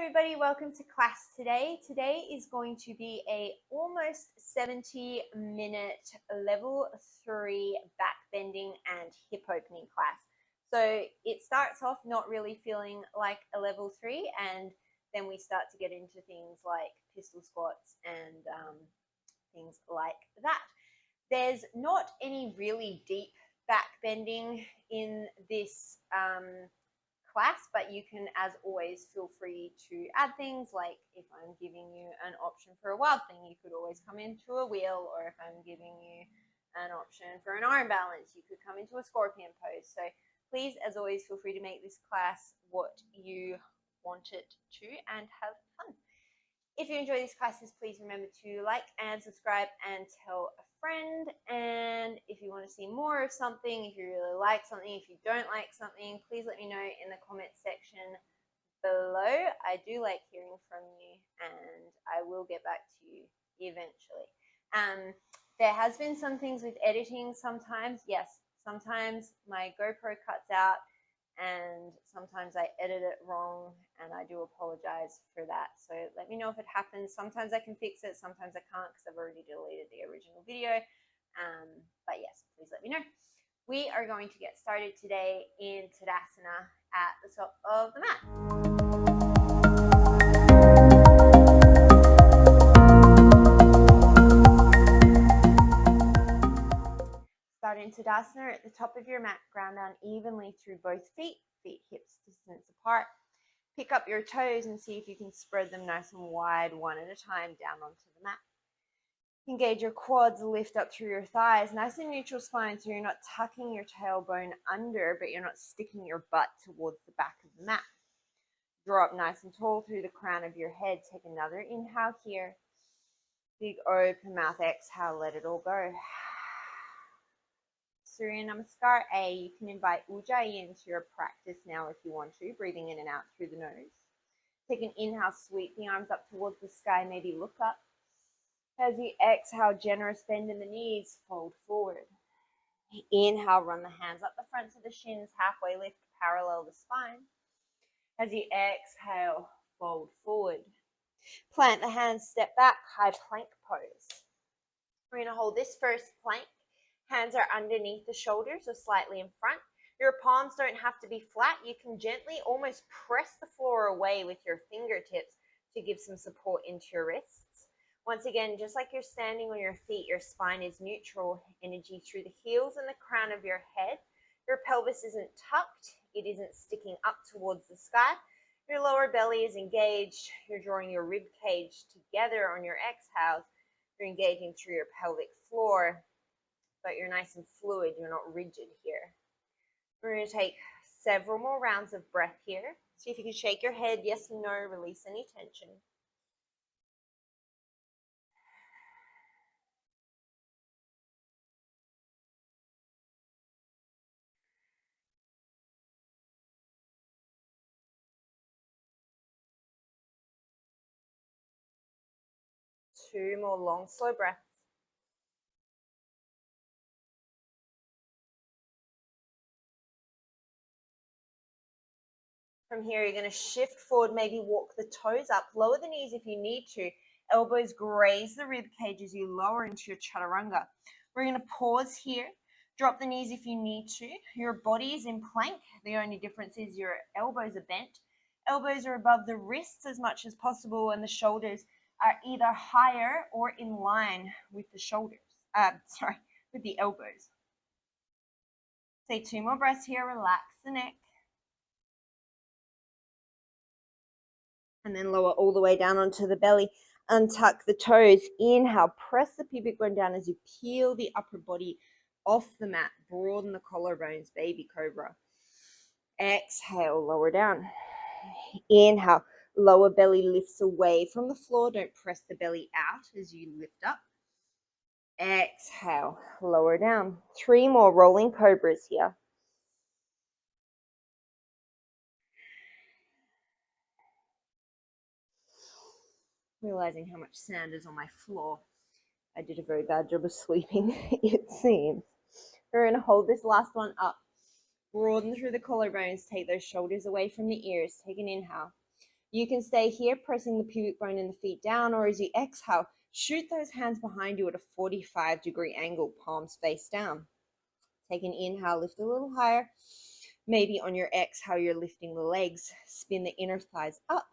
everybody, welcome to class today. Today is going to be a almost 70-minute level 3 back bending and hip opening class. So it starts off not really feeling like a level 3, and then we start to get into things like pistol squats and things like that. There's not any really deep back bending in this class, but you can, as always, feel free to add things. Like if I'm giving you an option for a wild thing, you could always come into a wheel, or if I'm giving you an option for an arm balance, you could come into a scorpion pose. So please, as always, feel free to make this class what you want it to and have fun. If you enjoy these classes, please remember to like and subscribe and tell a friend. And if you want to see more of something, if you really like something, if you don't like something, please let me know in the comment section below. I do like hearing from you, and I will get back to you eventually. There has been some things with editing sometimes. Yes, sometimes my GoPro cuts out, and sometimes I edit it wrong, and I do apologize for that. So let me know if it happens. Sometimes I can fix it, sometimes I can't because I've already deleted the original video. But yes, please let me know. We are going to get started today in Tadasana at the top of the mat. Start in Tadasana at the top of your mat. Ground down evenly through both feet, hips distance apart. Pick up your toes and see if you can spread them nice and wide, one at a time, down onto the mat. Engage your quads, lift up through your thighs, nice and neutral spine, so you're not tucking your tailbone under, but you're not sticking your butt towards the back of the mat. Draw up nice and tall through the crown of your head. Take another inhale here. Big open mouth exhale, let it all go. Surya Namaskar A. You can invite Ujjayi into your practice now if you want to, breathing in and out through the nose. Take an inhale, sweep the arms up towards the sky, maybe look up. As you exhale, generous bend in the knees, fold forward. Inhale, run the hands up the fronts of the shins, halfway lift, parallel the spine. As you exhale, fold forward. Plant the hands, step back, high plank pose. We're going to hold this first plank. Hands are underneath the shoulders or slightly in front. Your palms don't have to be flat. You can gently almost press the floor away with your fingertips to give some support into your wrists. Once again, just like you're standing on your feet, your spine is neutral, energy through the heels and the crown of your head. Your pelvis isn't tucked. It isn't sticking up towards the sky. Your lower belly is engaged. You're drawing your rib cage together on your exhales. You're engaging through your pelvic floor, but you're nice and fluid. You're not rigid here. We're going to take several more rounds of breath here. See if you can shake your head, yes and no, release any tension. Two more long, slow breaths. From here, you're going to shift forward, maybe walk the toes up, lower the knees if you need to. Elbows graze the rib cage as you lower into your chaturanga. We're going to pause here. Drop the knees if you need to. Your body is in plank. The only difference is your elbows are bent. Elbows are above the wrists as much as possible, and the shoulders are either higher or in line with the shoulders. With the elbows. Take two more breaths here. Relax the neck. And then lower all the way down onto the belly. Untuck the toes. Inhale, press the pubic bone down as you peel the upper body off the mat. Broaden the collarbones, baby cobra. Exhale, lower down. Inhale, lower belly lifts away from the floor. Don't press the belly out as you lift up. Exhale, lower down. Three more rolling cobras here. Realizing how much sand is on my floor. I did a very bad job of sweeping, it seems. We're going to hold this last one up. Broaden through the collarbones. Take those shoulders away from the ears. Take an inhale. You can stay here pressing the pubic bone and the feet down, or as you exhale, shoot those hands behind you at a 45-degree angle, palms face down. Take an inhale, lift a little higher. Maybe on your exhale, you're lifting the legs, spin the inner thighs up.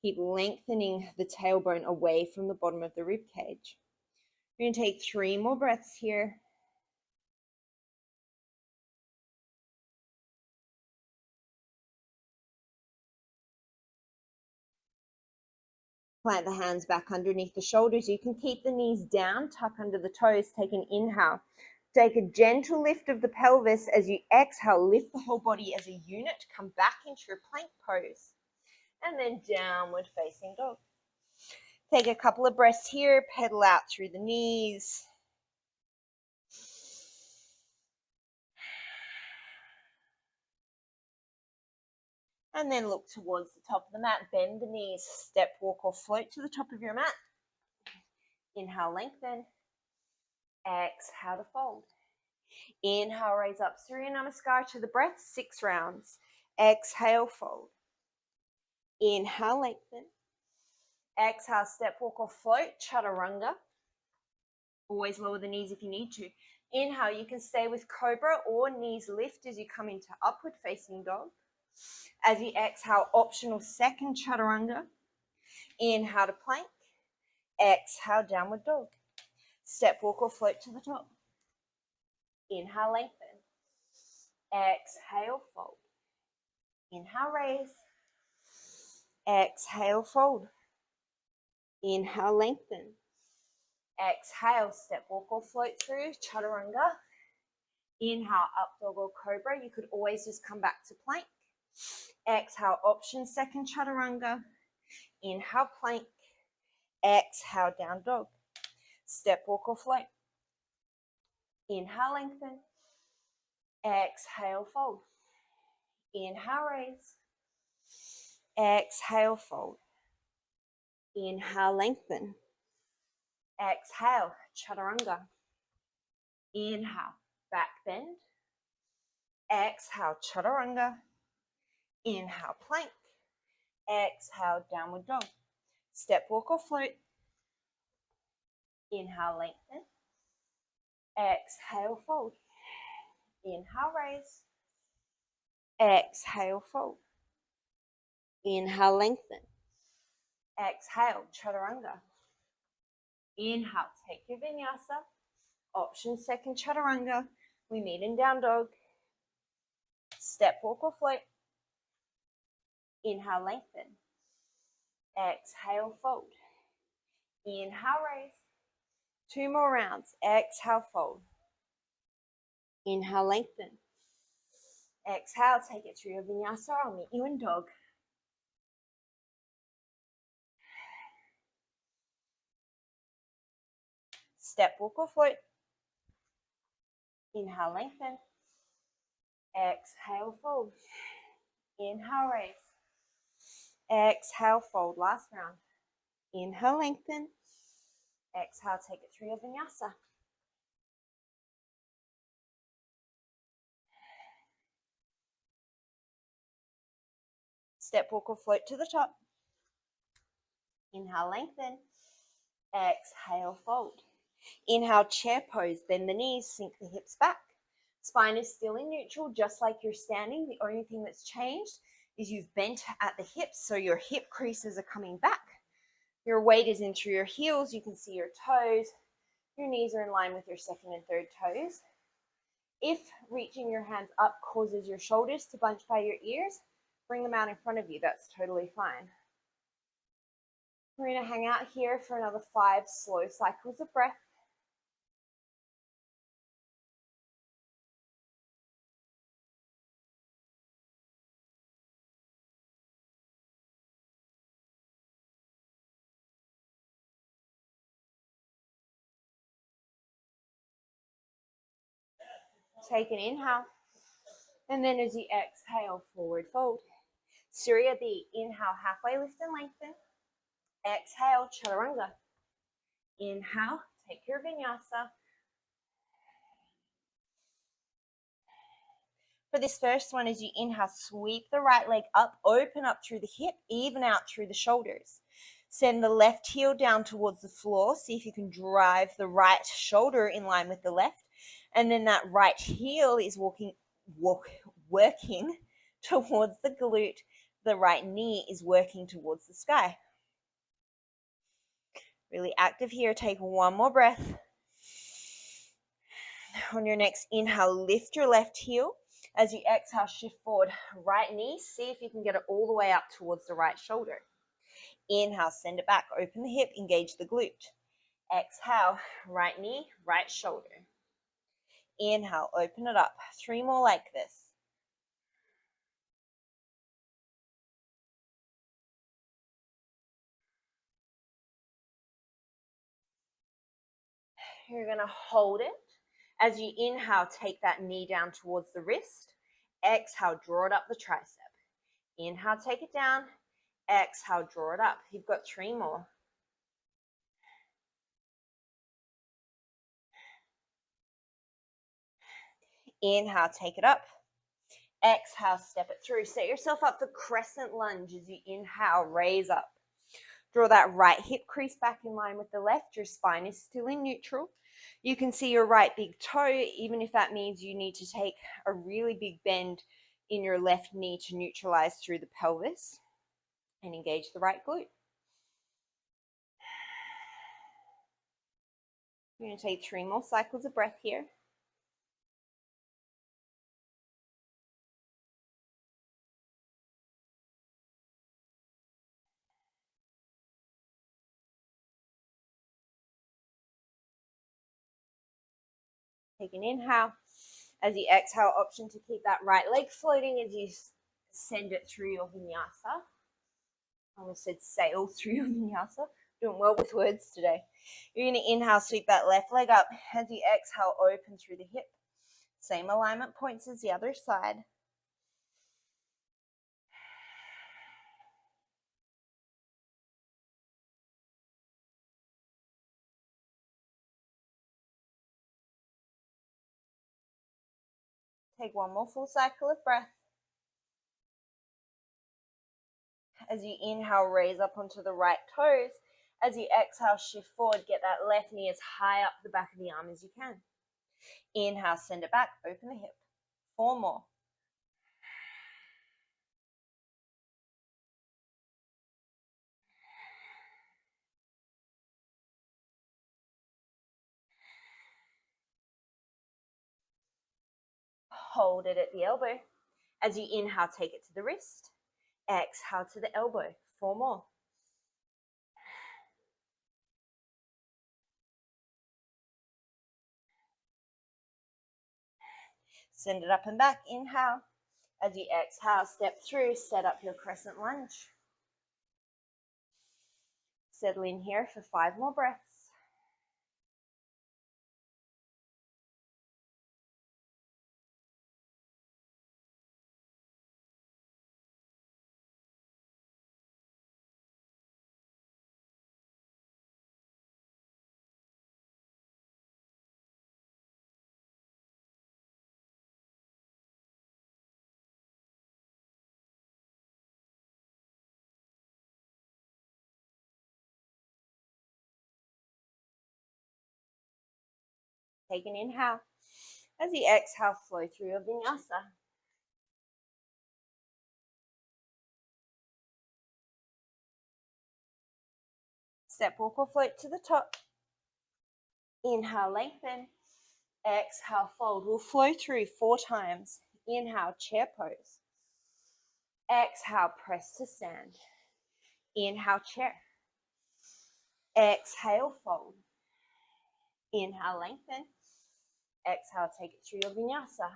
Keep lengthening the tailbone away from the bottom of the rib cage. You're going to take 3 more breaths here. Plant the hands back underneath the shoulders. You can keep the knees down, tuck under the toes. Take an inhale. Take a gentle lift of the pelvis. As you exhale, lift the whole body as a unit. Come back into your plank pose. And then downward facing dog. Take a couple of breaths here. Pedal out through the knees. And then look towards the top of the mat. Bend the knees. Step, walk, or float to the top of your mat. Inhale, lengthen. Exhale to fold. Inhale, raise up Surya Namaskar to the breath, 6 rounds. Exhale, fold. Inhale, lengthen. Exhale, step, walk, or float, chaturanga. Always lower the knees if you need to. Inhale, you can stay with cobra or knees lift as you come into upward facing dog. As you exhale, optional second chaturanga. Inhale to plank. Exhale, downward dog. Step, walk, or float to the top. Inhale, lengthen. Exhale, fold. Inhale, raise. Exhale, fold. Inhale, lengthen. Exhale, step, walk, or float through, chaturanga. Inhale, up dog or cobra. You could always just come back to plank. Exhale, option second chaturanga. Inhale, plank. Exhale, down dog. Step, walk, or float. Inhale, lengthen. Exhale, fold. Inhale, raise. Exhale, fold. Inhale, lengthen. Exhale, chaturanga. Inhale, back bend. Exhale, chaturanga. Inhale, plank. Exhale, downward dog. Step, walk, or float. Inhale, lengthen. Exhale, fold. Inhale, raise. Exhale, fold. Inhale, lengthen. Exhale, chaturanga. Inhale, take your vinyasa. Option second chaturanga. We meet in down dog. Step, walk, or float. Inhale, lengthen. Exhale, fold. Inhale, raise. 2 more rounds. Exhale, fold. Inhale, lengthen. Exhale, take it through your vinyasa. I'll meet you in dog. Step, walk, or float. Inhale, lengthen. Exhale, fold. Inhale, raise. Exhale, fold. Last round. Inhale, lengthen. Exhale, take it through your vinyasa. Step, walk, or float to the top. Inhale, lengthen. Exhale, fold. Inhale, chair pose. Bend the knees, sink the hips back. Spine is still in neutral, just like you're standing. The only thing that's changed is you've bent at the hips, so your hip creases are coming back. Your weight is in through your heels. You can see your toes. Your knees are in line with your second and third toes. If reaching your hands up causes your shoulders to bunch by your ears, bring them out in front of you. That's totally fine. We're going to hang out here for another 5 slow cycles of breath. Take an inhale. And then as you exhale, forward fold. Surya B. Inhale, halfway lift and lengthen. Exhale, chaturanga. Inhale, take your vinyasa. For this first one, as you inhale, sweep the right leg up, open up through the hip, even out through the shoulders. Send the left heel down towards the floor. See if you can drive the right shoulder in line with the left. And then that right heel is working towards the glute. The right knee is working towards the sky. Really active here. Take one more breath. On your next inhale, lift your left heel. As you exhale, shift forward, right knee. See if you can get it all the way up towards the right shoulder. Inhale, send it back, open the hip, engage the glute. Exhale, right knee, right shoulder. Inhale, open it up. 3 more like this. You're going to hold it. As you inhale, take that knee down towards the wrist. Exhale, draw it up the tricep. Inhale, take it down. Exhale, draw it up. You've got 3 more. Inhale, take it up. Exhale, step it through. Set yourself up for crescent lunge as you inhale, raise up. Draw that right hip crease back in line with the left. Your spine is still in neutral. You can see your right big toe, even if that means you need to take a really big bend in your left knee to neutralize through the pelvis and engage the right glute. You're going to take 3 more cycles of breath here. Take an inhale. As you exhale, option to keep that right leg floating as you send it through your vinyasa. I almost said sail through your vinyasa. Doing well with words today. You're going to inhale, sweep that left leg up. As you exhale, open through the hip. Same alignment points as the other side. Take 1 more full cycle of breath. As you inhale, raise up onto the right toes. As you exhale, shift forward. Get that left knee as high up the back of the arm as you can. Inhale, send it back. Open the hip. 4 more. Hold it at the elbow. As you inhale, take it to the wrist. Exhale to the elbow. 4 more. Send it up and back. Inhale. As you exhale, step through, set up your crescent lunge. Settle in here for 5 more breaths. Take an inhale. As you exhale, flow through your vinyasa. Step, walk, or float to the top. Inhale, lengthen. Exhale, fold. We'll flow through 4 times. Inhale, chair pose. Exhale, press to stand. Inhale, chair. Exhale, fold. Inhale, lengthen. Exhale, take it through your vinyasa.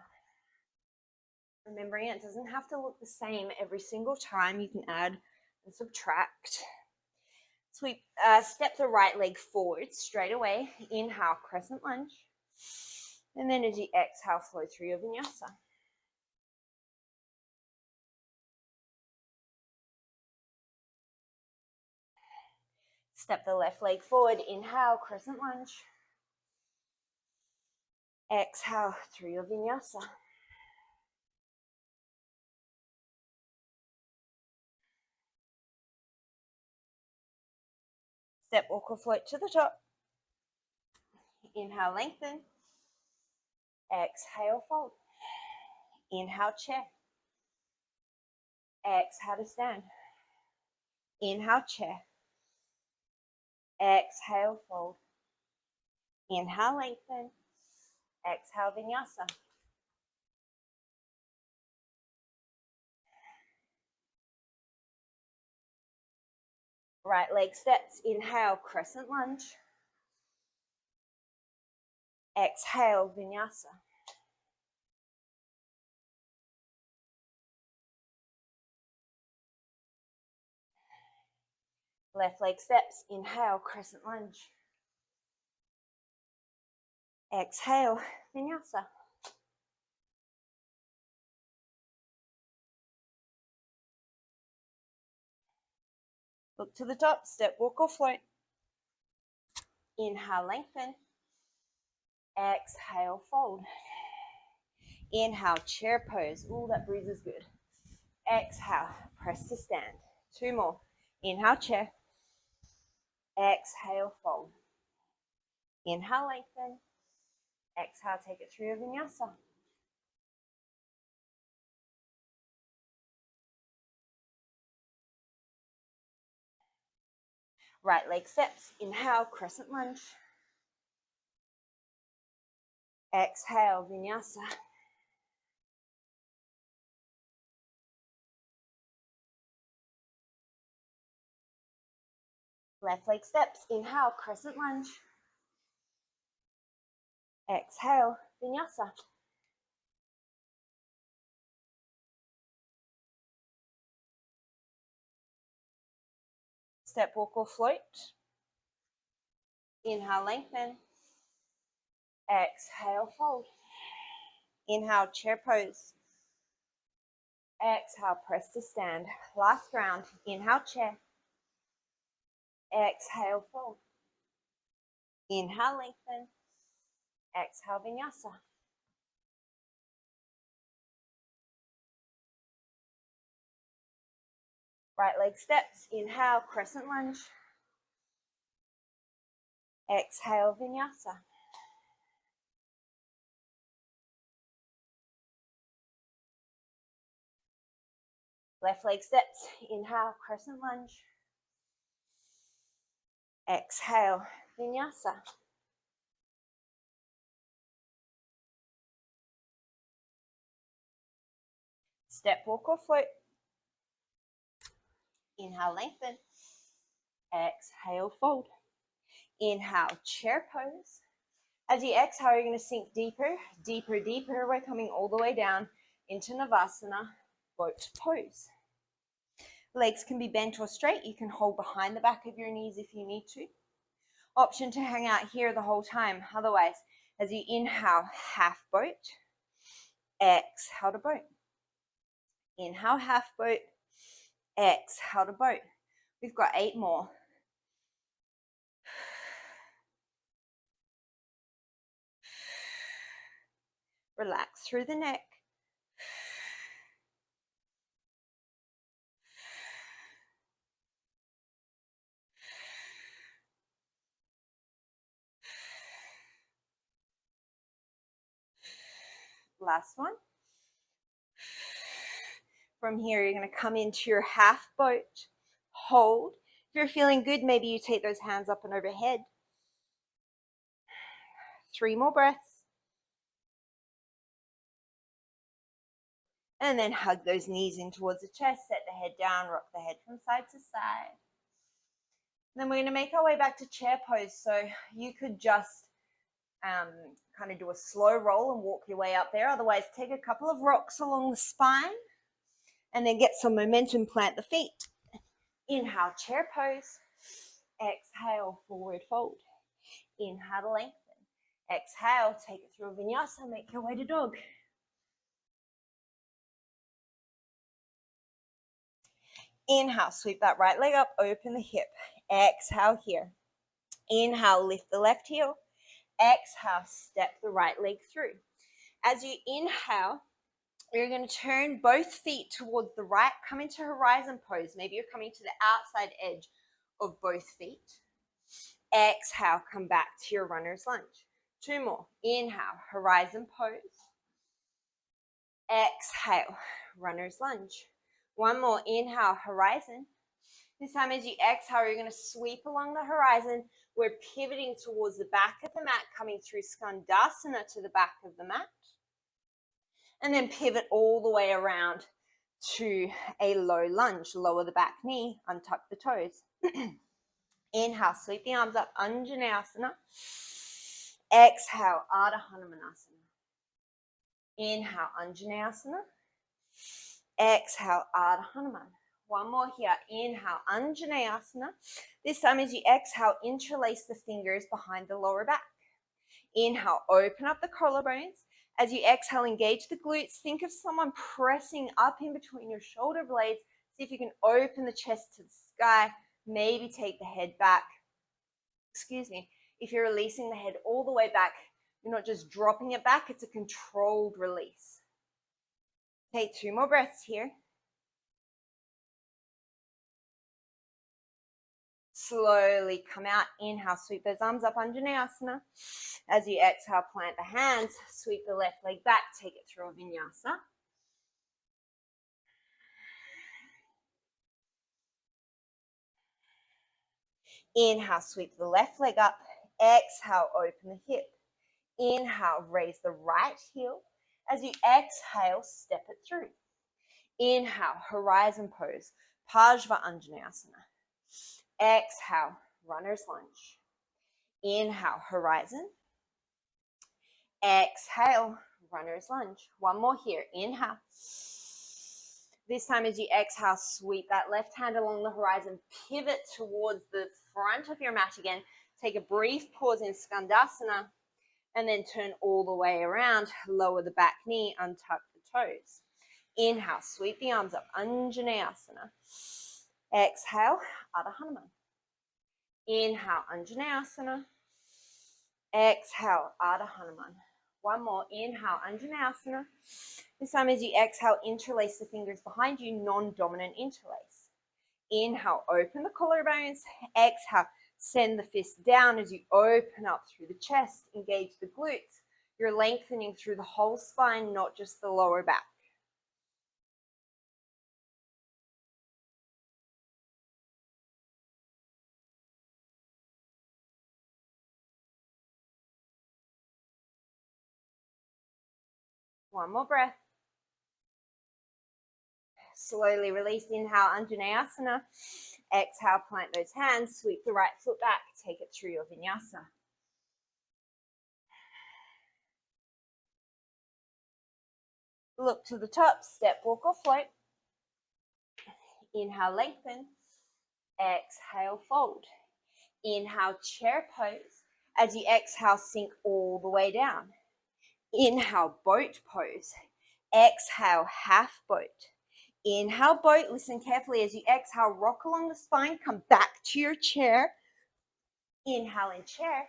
Remembering it doesn't have to look the same every single time. You can add and subtract. Sweep, step the right leg forward straight away. Inhale, crescent lunge. And then as you exhale, flow through your vinyasa. Step the left leg forward. Inhale, crescent lunge. Exhale through your vinyasa. Step, walk, or float to the top. Inhale, lengthen. Exhale, fold. Inhale, chair. Exhale to stand. Inhale, chair. Exhale, fold. Inhale, lengthen. Exhale, vinyasa. Right leg steps. Inhale, crescent lunge. Exhale, vinyasa. Left leg steps. Inhale, crescent lunge. Exhale, vinyasa. Look to the top. Step, walk, or float. Inhale, lengthen. Exhale, fold. Inhale, chair pose. Ooh, that breeze is good. Exhale, press to stand. 2 more. Inhale, chair. Exhale, fold. Inhale, lengthen. Exhale, take it through your vinyasa. Right leg steps. Inhale, crescent lunge. Exhale, vinyasa. Left leg steps. Inhale, crescent lunge. Exhale, vinyasa. Step, walk, or float. Inhale, lengthen. Exhale, fold. Inhale, chair pose. Exhale, press to stand. Last round. Inhale, chair. Exhale, fold. Inhale, lengthen. Exhale, vinyasa. Right leg steps. Inhale, crescent lunge. Exhale, vinyasa. Left leg steps. Inhale, crescent lunge. Exhale, vinyasa. Step, walk, or float. Inhale, lengthen. Exhale, fold. Inhale, chair pose. As you exhale, you're going to sink deeper, deeper, deeper. We're coming all the way down into Navasana, boat pose. Legs can be bent or straight. You can hold behind the back of your knees if you need to. Option to hang out here the whole time. Otherwise, as you inhale, half boat. Exhale to boat. Inhale, half boat. Exhale to boat. We've got 8 more. Relax through the neck. Last one. From here, you're going to come into your half boat. Hold. If you're feeling good, maybe you take those hands up and overhead. 3 more breaths. And then hug those knees in towards the chest. Set the head down. Rock the head from side to side. Then we're going to make our way back to chair pose. So you could just kind of do a slow roll and walk your way up there. Otherwise, take a couple of rocks along the spine and then get some momentum, plant the feet. Inhale, chair pose. Exhale, forward fold. Inhale to lengthen. Exhale, take it through a vinyasa, make your way to dog. Inhale, sweep that right leg up, open the hip. Exhale here. Inhale, lift the left heel. Exhale, step the right leg through. As you inhale, you're going to turn both feet towards the right, come into horizon pose. Maybe you're coming to the outside edge of both feet. Exhale, come back to your runner's lunge. 2 more. Inhale, horizon pose. Exhale, runner's lunge. 1 more. Inhale, horizon. This time as you exhale, you're going to sweep along the horizon. We're pivoting towards the back of the mat, coming through Skandasana to the back of the mat. And then pivot all the way around to a low lunge. Lower the back knee, untuck the toes. Inhale, sweep the arms up, Anjaneyasana. Exhale, Ardha Hanumanasana. Inhale, Anjaneyasana. Exhale, Ardha Hanuman. 1 more here. Inhale, Anjaneyasana. This time as you exhale, interlace the fingers behind the lower back. Inhale, open up the collarbones. As you exhale, engage the glutes. Think of someone pressing up in between your shoulder blades. See if you can open the chest to the sky. Maybe take the head back. Excuse me. If you're releasing the head all the way back, you're not just dropping it back. It's a controlled release. Take 2 more breaths here. Slowly come out. Inhale, sweep those arms up, Anjaneyasana. As you exhale, plant the hands, sweep the left leg back, take it through a vinyasa. Inhale, sweep the left leg up. Exhale, open the hip. Inhale, raise the right heel. As you exhale, step it through. Inhale, horizon pose, Pajva Anjaneyasana. Exhale, runner's lunge. Inhale, horizon. Exhale, runner's lunge. 1 more here. Inhale. This time as you exhale, sweep that left hand along the horizon, pivot towards the front of your mat again. Take a brief pause in Skandasana, and then turn all the way around. Lower the back knee, untuck the toes. Inhale, sweep the arms up, Anjaneyasana. Exhale, Ardha Hanuman. Inhale, Anjaneyasana. Exhale, Ardha Hanuman. 1 more. Inhale, Anjaneyasana. This time as you exhale, interlace the fingers behind you, non-dominant interlace. Inhale, open the collarbones. Exhale, send the fist down as you open up through the chest. Engage the glutes. You're lengthening through the whole spine, not just the lower back. One more breath. Slowly release. Inhale, Anjaneyasana. Exhale, plant those hands. Sweep the right foot back. Take it through your vinyasa. Look to the top. Step, walk, or float. Inhale, lengthen. Exhale, fold. Inhale, chair pose. As you exhale, sink all the way down. Inhale, boat pose. Exhale, half boat. Inhale, boat. Listen carefully as you exhale, rock along the spine, come back to your chair. Inhale in chair.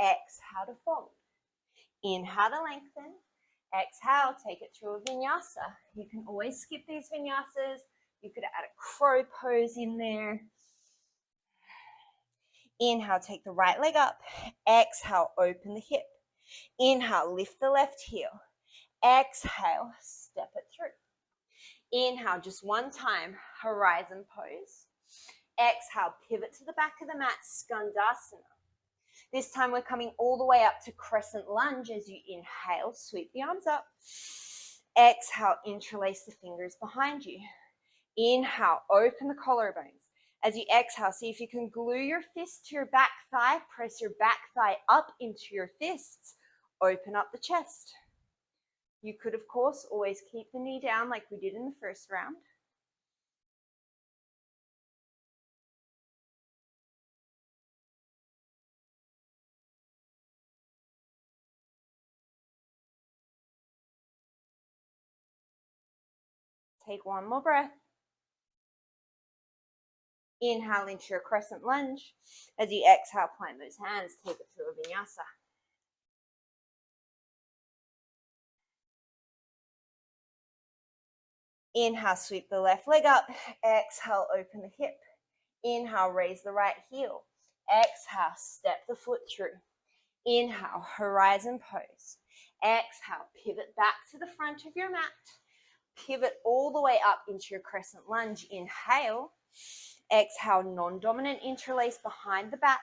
Exhale to fold. Inhale to lengthen. Exhale, take it through a vinyasa. You can always skip these vinyasas. You could add a crow pose in there. Inhale, take the right leg up. Exhale, open the hip. Inhale, lift the left heel. Exhale, step it through. Inhale, just 1 time, horizon pose. Exhale, pivot to the back of the mat, Skandasana. This time we're coming all the way up to crescent lunge. As you inhale, sweep the arms up. Exhale, interlace the fingers behind you. Inhale, open the collarbones. As you exhale, see if you can glue your fist to your back thigh. Press your back thigh up into your fists. Open up the chest. You could, of course, always keep the knee down like we did in the first round. Take 1 more breath. Inhale into your crescent lunge. As you exhale, plant those hands, take it through a vinyasa. Inhale, sweep the left leg up. Exhale, open the hip. Inhale, raise the right heel. Exhale, step the foot through. Inhale, horizon pose. Exhale, pivot back to the front of your mat. Pivot all the way up into your crescent lunge. Inhale. Exhale, non-dominant interlace behind the back.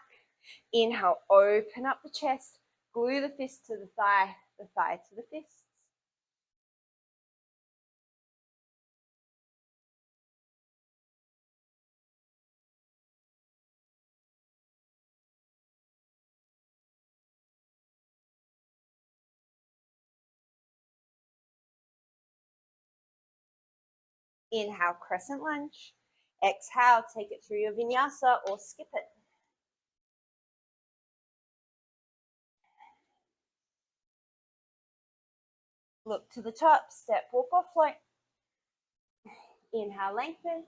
Inhale, open up the chest. Glue the fist to the thigh to the fists. Inhale, crescent lunge. Exhale, take it through your vinyasa or skip it. Look to the top, step, walk, or float. Inhale, lengthen.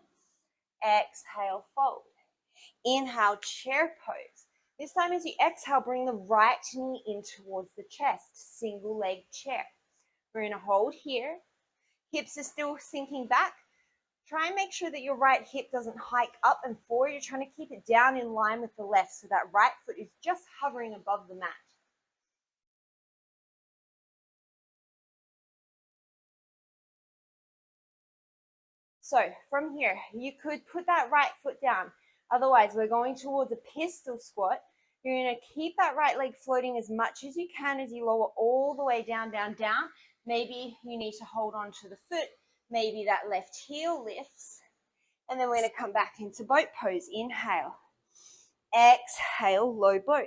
Exhale, fold. Inhale, chair pose. This time as you exhale, bring the right knee in towards the chest, single leg chair. We're going to hold here. Hips are still sinking back. Try and make sure that your right hip doesn't hike up and forward. You're trying to keep it down in line with the left so that right foot is just hovering above the mat. So from here, you could put that right foot down. Otherwise, we're going towards a pistol squat. You're going to keep that right leg floating as much as you can as you lower all the way down, down, down. Maybe you need to hold on to the foot. Maybe that left heel lifts. And then we're going to come back into boat pose. Inhale. Exhale, low boat.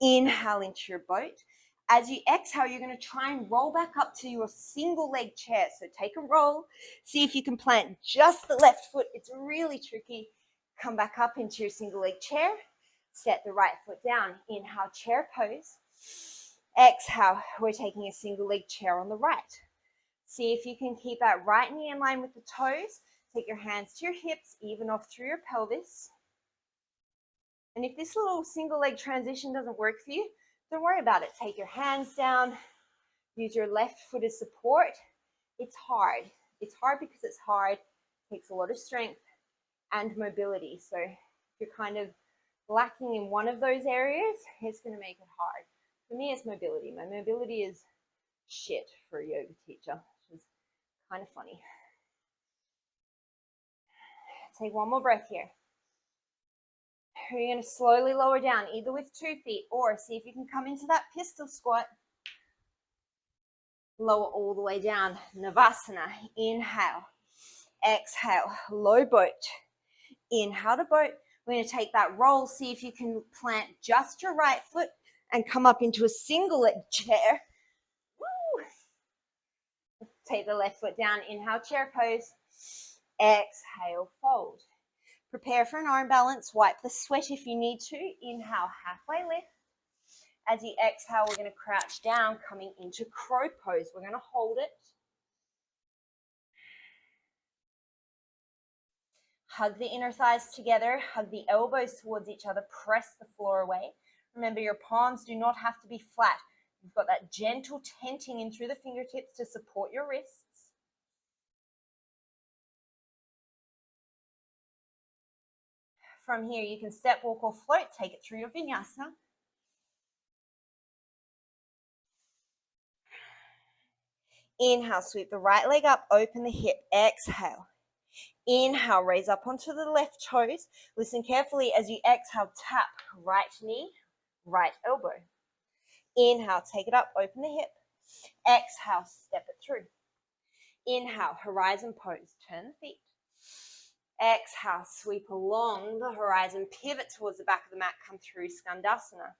Inhale into your boat. As you exhale, you're going to try and roll back up to your single leg chair. So take a roll. See if you can plant just the left foot. It's really tricky. Come back up into your single leg chair. Set the right foot down. Inhale, chair pose. Exhale, we're taking a single leg chair on the right. See if you can keep that right knee in line with the toes. Take your hands to your hips, even off through your pelvis. And if this little single leg transition doesn't work for you, don't worry about it. Take your hands down. Use your left foot as support. It's hard. It's hard because it's hard. It takes a lot of strength and mobility. So if you're kind of lacking in one of those areas, it's going to make it hard. For me, it's mobility. My mobility is shit for a yoga teacher, which is kind of funny. Take one more breath here. You're going to slowly lower down, either with 2 feet or see if you can come into that pistol squat. Lower all the way down. Navasana. Inhale. Exhale. Low boat. Inhale to boat. We're going to take that roll. See if you can plant just your right foot and come up into a single leg chair. Woo. Take the left foot down. Inhale, chair pose. Exhale, fold. Prepare for an arm balance. Wipe the sweat if you need to. Inhale, halfway lift. As you exhale, we're going to crouch down, coming into crow pose. We're going to hold it. Hug the inner thighs together. Hug the elbows towards each other. Press the floor away. Remember, your palms do not have to be flat. You've got that gentle tenting in through the fingertips to support your wrists. From here, you can step, walk, or float. Take it through your vinyasa. Inhale, sweep the right leg up, open the hip. Exhale. Inhale, raise up onto the left toes. Listen carefully as you exhale, tap right knee, right elbow. Inhale, take it up, open the hip. Exhale, step it through. Inhale, horizon pose, turn the feet. Exhale, sweep along the horizon, pivot towards the back of the mat, come through Skandasana.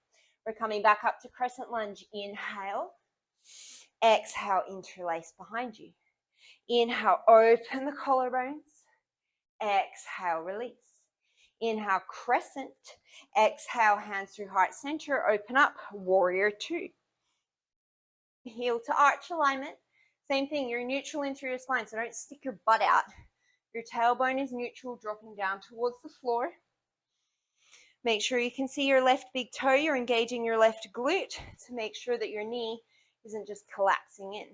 We're coming back up to crescent lunge. Inhale. Exhale, interlace behind you. Inhale, open the collarbones. Exhale, release. Inhale, crescent. Exhale, hands through heart center. Open up, warrior two. Heel to arch alignment. Same thing, you're neutral in through your spine, so don't stick your butt out. Your tailbone is neutral, dropping down towards the floor. Make sure you can see your left big toe. You're engaging your left glute to make sure that your knee isn't just collapsing in.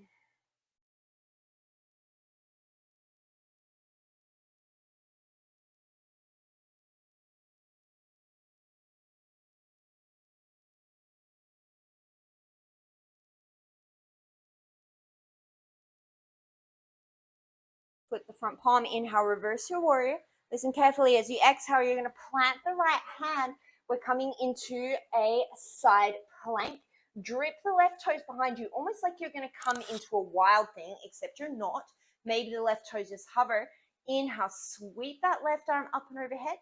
front palm. Inhale, reverse your warrior. Listen carefully. As you exhale, you're going to plant the right hand. We're coming into a side plank. Drip the left toes behind you, almost like you're going to come into a wild thing, except you're not. Maybe the left toes just hover. Inhale, sweep that left arm up and overhead.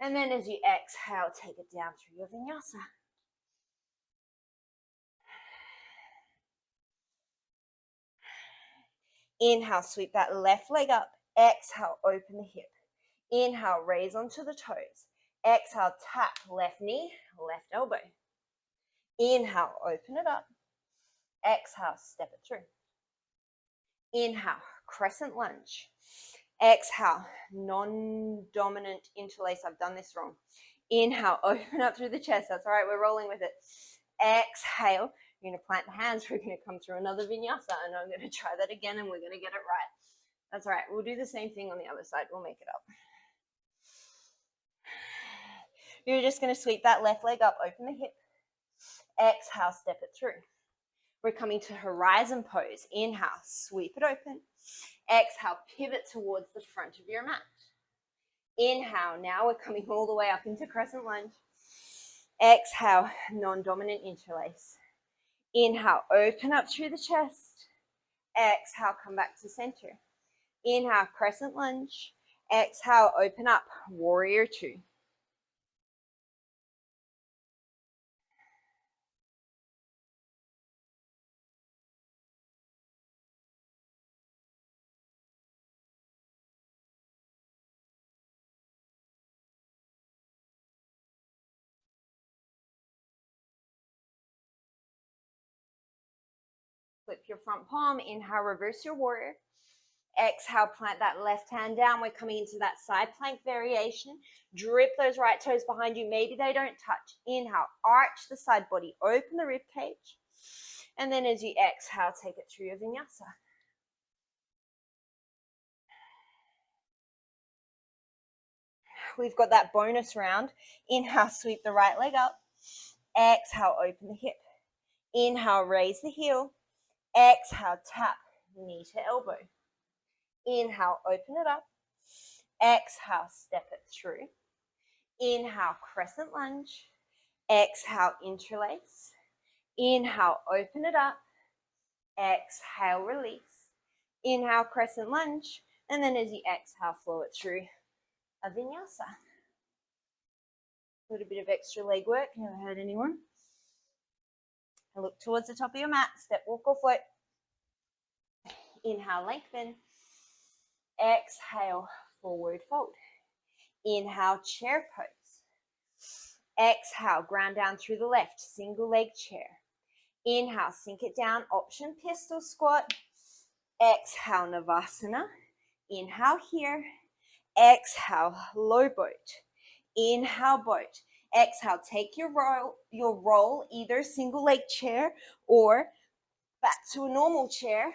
And then as you exhale, take it down through your vinyasa. Inhale, sweep that left leg up. Exhale, open the hip. Inhale, raise onto the toes. Exhale, tap left knee, left elbow. Inhale, open it up. Exhale, step it through. Inhale, crescent lunge. Exhale, non-dominant interlace. I've done this wrong. Inhale, open up through the chest. That's all right, we're rolling with it. Exhale, you're going to plant the hands. We're going to come through another vinyasa, and I'm going to try that again, and we're going to get it right. That's all right. We'll do the same thing on the other side. We'll make it up. You're just going to sweep that left leg up, open the hip. Exhale, step it through. We're coming to horizon pose. Inhale, sweep it open. Exhale, pivot towards the front of your mat. Inhale, now we're coming all the way up into crescent lunge. Exhale, non-dominant interlace. Inhale, open up through the chest. Exhale, come back to center. Inhale, crescent lunge. Exhale, open up, warrior two. Flip your front palm. Inhale, reverse your warrior. Exhale, plant that left hand down. We're coming into that side plank variation. Drip those right toes behind you. Maybe they don't touch. Inhale, arch the side body. Open the rib cage. And then as you exhale, take it through your vinyasa. We've got that bonus round. Inhale, sweep the right leg up. Exhale, open the hip. Inhale, raise the heel. Exhale, tap knee to elbow. Inhale, open it up. Exhale, step it through. Inhale, crescent lunge. Exhale, interlace. Inhale, open it up. Exhale, release. Inhale, crescent lunge. And then as you exhale, flow it through a vinyasa. A little bit of extra leg work. Never hurt anyone. And look towards the top of your mat. Step, walk, or float. Inhale, lengthen. Exhale, forward fold. Inhale, chair pose. Exhale, ground down through the left, single leg chair. Inhale, sink it down, option pistol squat. Exhale, Navasana. Inhale here. Exhale, low boat. Inhale, boat. Exhale, take your roll, either single leg chair or back to a normal chair.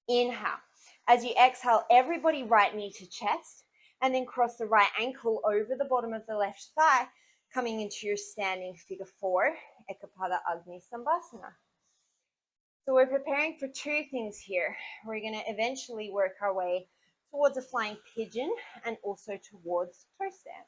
Inhale. As you exhale, everybody right knee to chest, and then cross the right ankle over the bottom of the left thigh, coming into your standing figure four, Ekapada Agni Sambhasana. So we're preparing for two things here. We're going to eventually work our way towards a flying pigeon and also towards toe stand.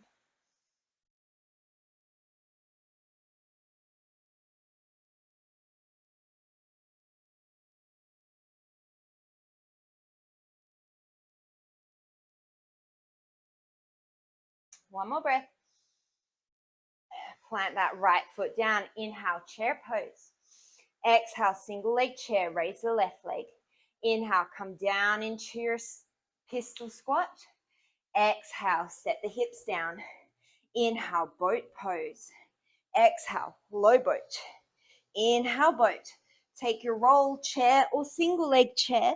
One more breath. Plant that right foot down. Inhale, chair pose. Exhale, single leg chair. Raise the left leg. Inhale, come down into your pistol squat. Exhale, set the hips down. Inhale, boat pose. Exhale, low boat. Inhale, boat. Take your roll chair or single leg chair.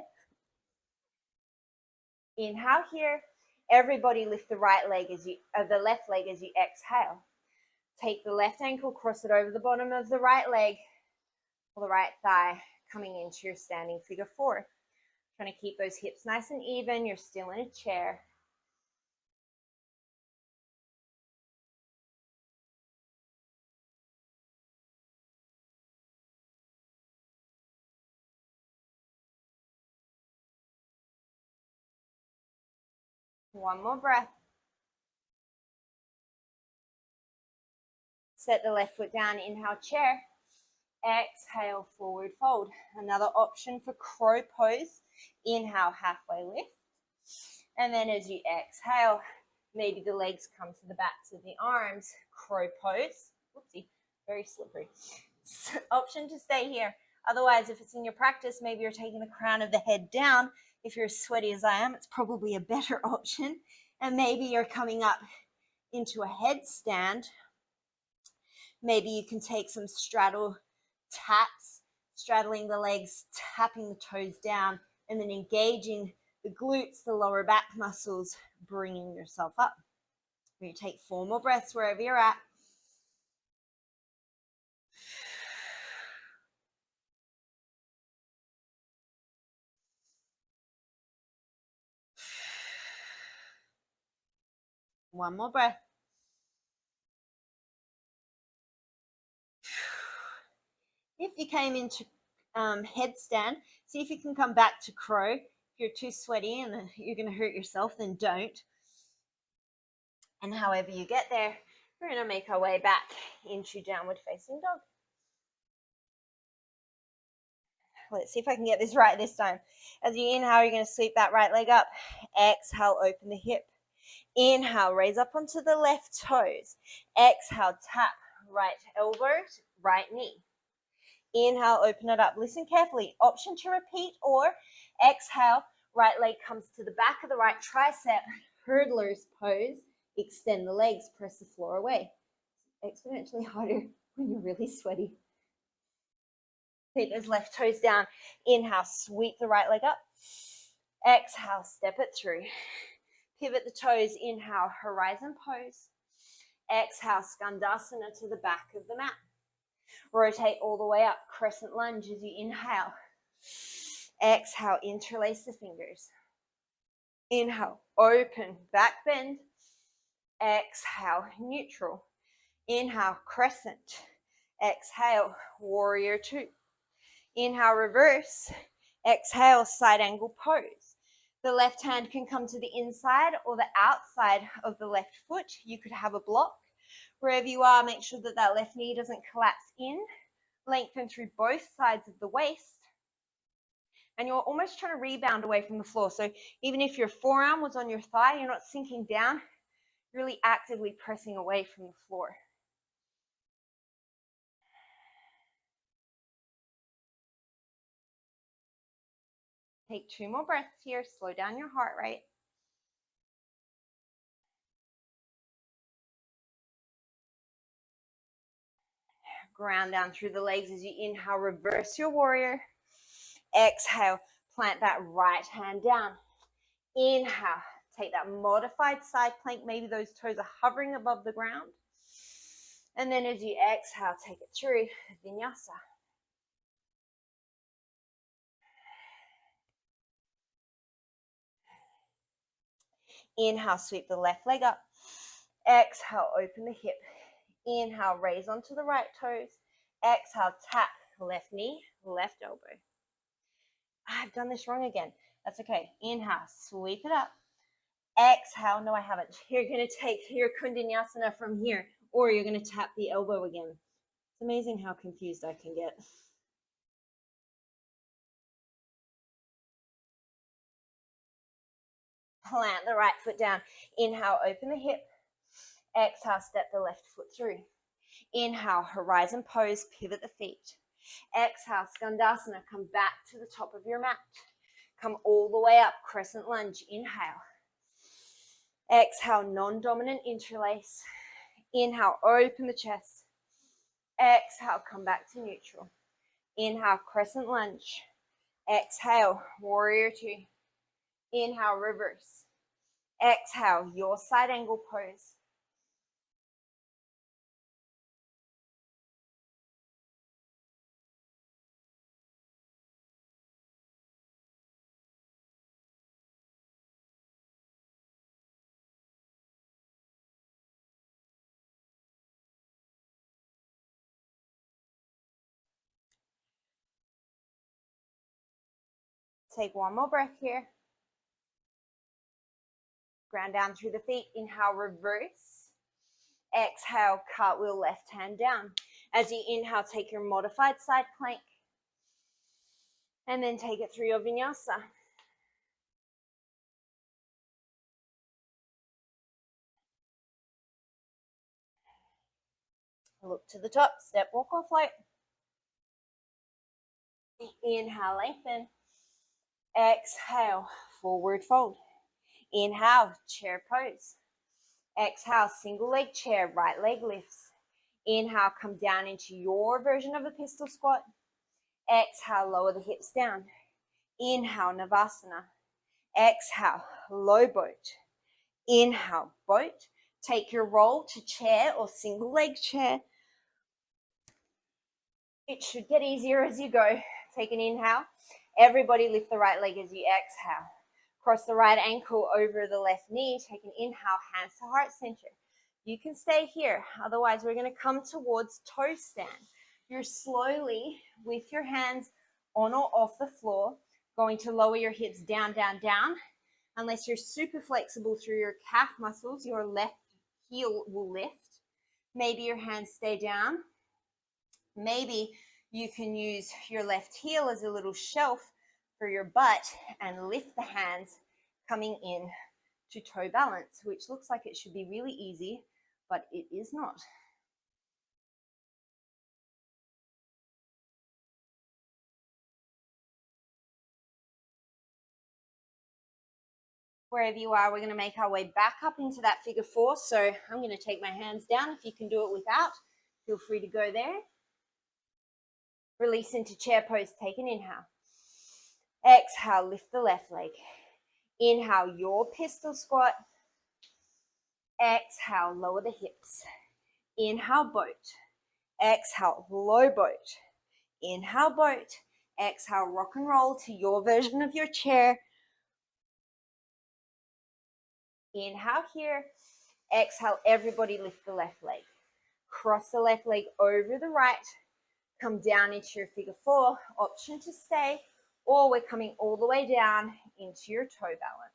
Inhale here. Everybody lift the right leg the left leg as you exhale. Take the left ankle, cross it over the bottom of the right leg or the right thigh, coming into your standing figure four. Trying to keep those hips nice and even. You're still in a chair. One more breath. Set the left foot down, inhale, chair. Exhale, forward fold. Another option for crow pose. Inhale, halfway lift. And then as you exhale, maybe the legs come to the backs of the arms. Crow pose. Whoopsie, very slippery. So, option to stay here. Otherwise, if it's in your practice, maybe you're taking the crown of the head down. If you're as sweaty as I am, it's probably a better option. And maybe you're coming up into a headstand. Maybe you can take some straddle taps, straddling the legs, tapping the toes down, and then engaging the glutes, the lower back muscles, bringing yourself up. You take 4 more breaths wherever you're at. One more breath. If you came into headstand, see if you can come back to crow. If you're too sweaty and you're going to hurt yourself, then don't. And however you get there, we're going to make our way back into downward facing dog. Let's see if I can get this right this time. As you inhale, you're going to sweep that right leg up. Exhale, open the hip. Inhale, raise up onto the left toes. Exhale, tap right elbow, right knee. Inhale, open it up. Listen carefully. Option to repeat, or exhale, right leg comes to the back of the right tricep. Hurdler's pose. Extend the legs, press the floor away. Exponentially harder when you're really sweaty. Take those left toes down. Inhale, sweep the right leg up. Exhale, step it through. Pivot the toes. Inhale, horizon pose. Exhale, skandasana to the back of the mat. Rotate all the way up, crescent lunge as you inhale. Exhale, interlace the fingers. Inhale, open, back bend. Exhale, neutral. Inhale, crescent. Exhale, warrior two. Inhale, reverse. Exhale, side angle pose. The left hand can come to the inside or the outside of the left foot. You could have a block. Wherever you are, make sure that that left knee doesn't collapse in. Lengthen through both sides of the waist. And you're almost trying to rebound away from the floor. So even if your forearm was on your thigh, you're not sinking down, really actively pressing away from the floor. Take 2 more breaths here. Slow down your heart rate. Ground down through the legs as you inhale, reverse your warrior. Exhale, plant that right hand down. Inhale, take that modified side plank. Maybe those toes are hovering above the ground. And then as you exhale, take it through vinyasa. Inhale, sweep the left leg up. Exhale, open the hip. Inhale, raise onto the right toes. Exhale, tap left knee, left elbow. I've done this wrong again. That's okay. Inhale, sweep it up. Exhale, no I haven't. You're going to take your Kundalini from here, or you're going to tap the elbow again. It's amazing how confused I can get. Plant the right foot down. Inhale, open the hip. Exhale, step the left foot through. Inhale, horizon pose, pivot the feet. Exhale, skandasana, come back to the top of your mat. Come all the way up, crescent lunge, inhale. Exhale, non-dominant interlace. Inhale, open the chest. Exhale, come back to neutral. Inhale, crescent lunge. Exhale, warrior two. Inhale, reverse. Exhale, your side angle pose. Take 1 more breath here. Ground down through the feet. Inhale, reverse. Exhale, cartwheel, left hand down. As you inhale, take your modified side plank. And then take it through your vinyasa. Look to the top, step, walk, or float. Inhale, lengthen. Exhale, forward fold. Inhale, chair pose. Exhale, single leg chair, right leg lifts. Inhale, come down into your version of a pistol squat. Exhale, lower the hips down. Inhale, Navasana. Exhale, low boat. Inhale, boat. Take your roll to chair or single leg chair. It should get easier as you go. Take an inhale. Everybody lift the right leg as you exhale. Cross the right ankle over the left knee. Take an inhale, hands to heart center. You can stay here. Otherwise, we're going to come towards toe stand. You're slowly, with your hands on or off the floor, going to lower your hips down, down, down. Unless you're super flexible through your calf muscles, your left heel will lift. Maybe your hands stay down. Maybe you can use your left heel as a little shelf for your butt and lift the hands coming in to toe balance, which looks like it should be really easy, but it is not. Wherever you are, we're going to make our way back up into that figure four. So I'm going to take my hands down. If you can do it without, feel free to go there. Release into chair pose. Take an inhale. Exhale, lift the left leg. Inhale, your pistol squat. Exhale, lower the hips. Inhale, boat. Exhale, low boat. Inhale, boat. Exhale, rock and roll to your version of your chair. Inhale here. Exhale, everybody lift the left leg. Cross the left leg over the right. Come down into your figure four. Option to stay, or we're coming all the way down into your toe balance.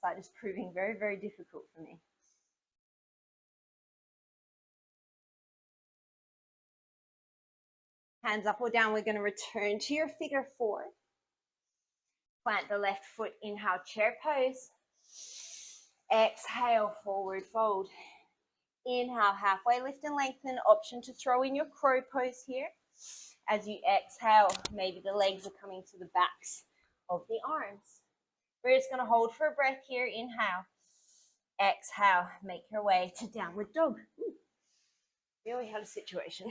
Side is proving very, very difficult for me. Hands up or down, we're going to return to your figure four. Plant the left foot, inhale, chair pose. Exhale, forward fold. Inhale, halfway lift and lengthen. Option to throw in your crow pose here. As you exhale, maybe the legs are coming to the backs of the arms. We're just going to hold for a breath here. Inhale. Exhale, make your way to downward dog. Ooh, really had a situation.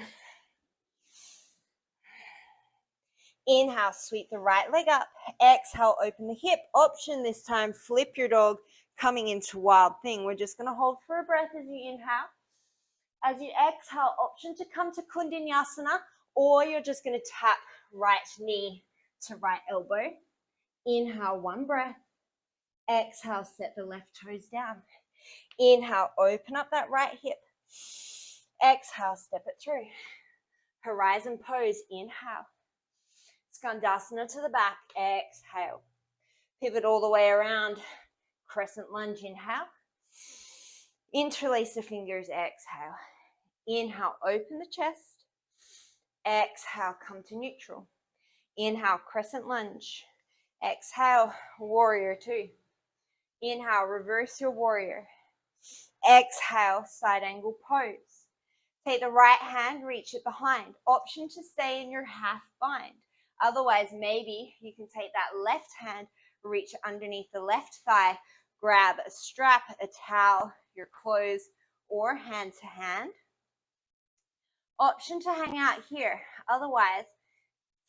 Inhale, sweep the right leg up. Exhale, open the hip. Option this time, flip your dog, coming into wild thing. We're just going to hold for a breath as you inhale. As you exhale, option to come to Kundinyasana, or you're just going to tap right knee to right elbow. Inhale, one breath. Exhale, set the left toes down. Inhale, open up that right hip. Exhale, step it through. Horizon pose, inhale. Skandasana to the back, exhale. Pivot all the way around. Crescent lunge, inhale. Interlace the fingers, exhale. Inhale, open the chest. Exhale, come to neutral. Inhale, crescent lunge. Exhale, warrior two. Inhale, reverse your warrior. Exhale, side angle pose. Take the right hand, reach it behind. Option to stay in your half bind. Otherwise, maybe you can take that left hand, reach underneath the left thigh, grab a strap, a towel, your clothes, or hand to hand. Option to hang out here. Otherwise,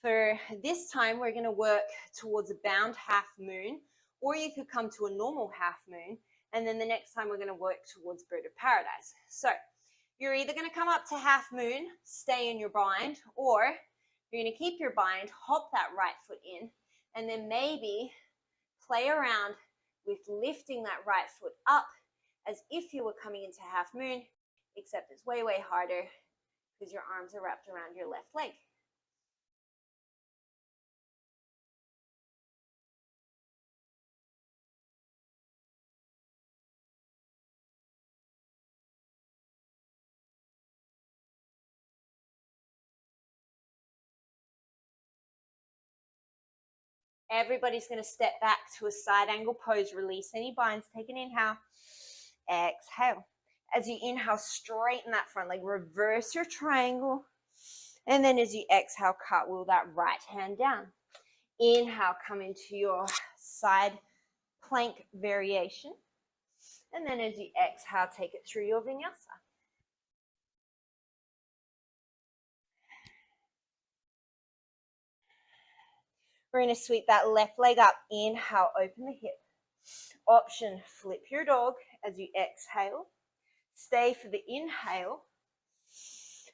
for this time, we're going to work towards a bound half moon, or you could come to a normal half moon, and then the next time we're going to work towards bird of paradise. So you're either going to come up to half moon, stay in your bind, or You're going to keep your bind, hop that right foot in, and then maybe play around with lifting that right foot up as if you were coming into half moon, except it's way, way harder because your arms are wrapped around your left leg. Everybody's going to step back to a side angle pose. Release any binds. Take an inhale. Exhale. As you inhale, straighten that front leg. Reverse your triangle. And then as you exhale, cartwheel that right hand down. Inhale, come into your side plank variation. And then as you exhale, take it through your vinyasa. We're going to sweep that left leg up. Inhale, open the hip. Option, flip your dog as you exhale. Stay for the inhale.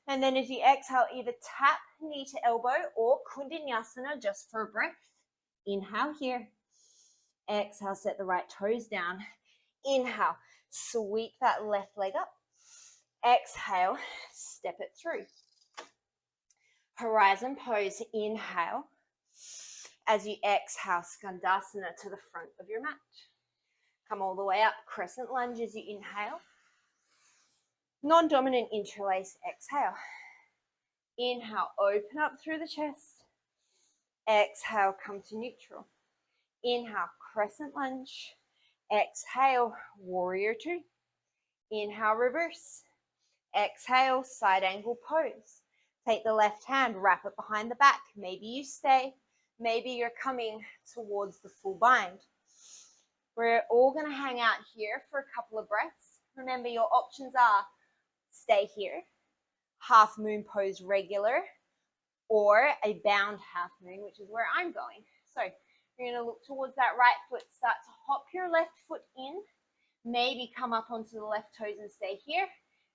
And then as you exhale, either tap knee to elbow or kundinyasana just for a breath. Inhale here. Exhale, set the right toes down. Inhale, sweep that left leg up. Exhale, step it through. Horizon pose, inhale. As you exhale, skandasana to the front of your mat. Come all the way up, crescent lunge as you inhale. Non-dominant interlace, exhale. Inhale, open up through the chest. Exhale, come to neutral. Inhale, crescent lunge. Exhale, warrior two. Inhale, reverse. Exhale, side angle pose. Take the left hand, wrap it behind the back. Maybe you stay. Maybe you're coming towards the full bind. We're all going to hang out here for a couple of breaths. Remember, your options are stay here, half moon pose regular, or a bound half moon, which is where I'm going. So you're going to look towards that right foot, start to hop your left foot in, maybe come up onto the left toes and stay here.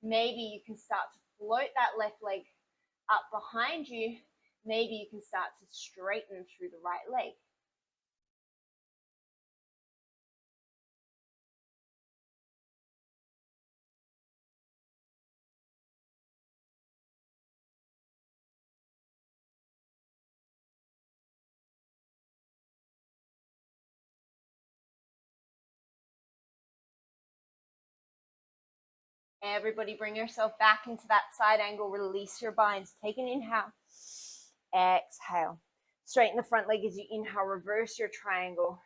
Maybe you can start to float that left leg up behind you. Maybe you can start to straighten through the right leg. Everybody bring yourself back into that side angle. Release your binds. Take an inhale. Exhale. Straighten the front leg as you inhale. Reverse your triangle.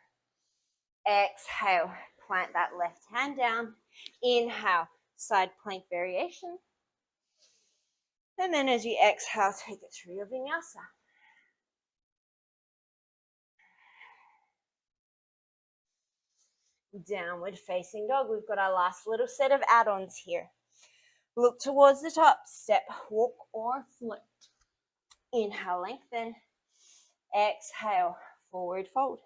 Exhale. Plant that left hand down. Inhale. Side plank variation. And then as you exhale, take it through your vinyasa. Downward facing dog. We've got our last little set of add-ons here. Look towards the top. Step, walk, or float. Inhale, lengthen. Exhale, forward fold.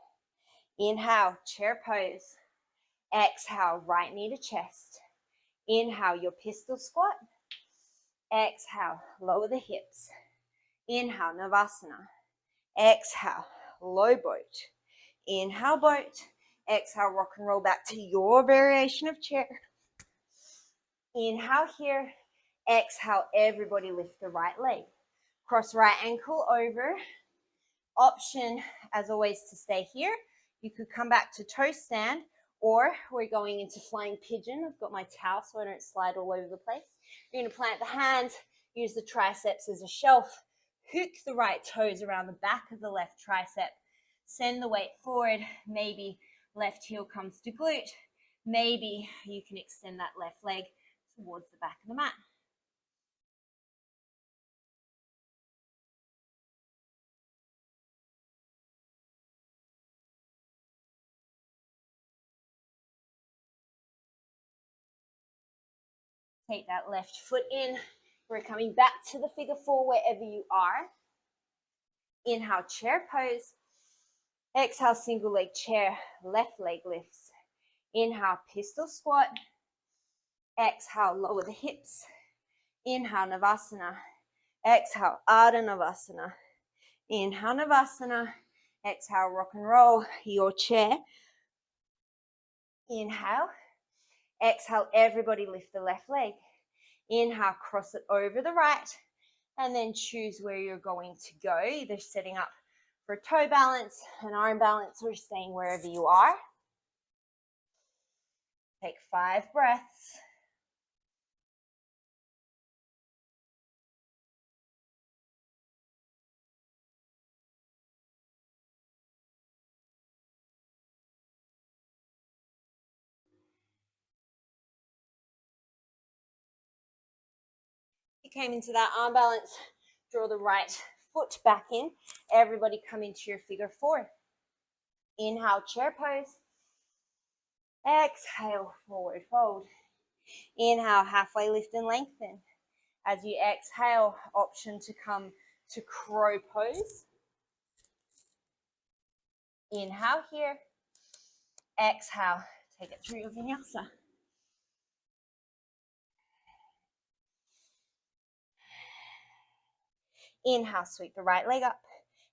Inhale, chair pose. Exhale, right knee to chest. Inhale, your pistol squat. Exhale, lower the hips. Inhale, Navasana. Exhale, low boat. Inhale, boat. Exhale, rock and roll back to your variation of chair. Inhale here. Exhale, everybody lift the right leg. Cross right ankle over. Option, as always, to stay here. You could come back to toe stand, or we're going into flying pigeon. I've got my towel so I don't slide all over the place. You're going to plant the hands, use the triceps as a shelf, hook the right toes around the back of the left tricep, send the weight forward, maybe left heel comes to glute, maybe you can extend that left leg towards the back of the mat. Take that left foot in. We're coming back to the figure four wherever you are. Inhale, chair pose. Exhale, single leg chair, left leg lifts. Inhale, pistol squat. Exhale, lower the hips. Inhale, Navasana. Exhale, Ardha Navasana. Inhale, Navasana. Exhale, rock and roll your chair. Inhale. Exhale, everybody lift the left leg. Inhale, cross it over the right, and then choose where you're going to go, either setting up for a toe balance, an arm balance, or staying wherever you are. Take 5 breaths. You came into that arm balance, draw the right foot back in. Everybody come into your figure 4. Inhale, chair pose. Exhale, forward fold. Inhale, halfway lift and lengthen. As you exhale, option to come to crow pose. Inhale here. Exhale, take it through your vinyasa. Inhale, sweep the right leg up.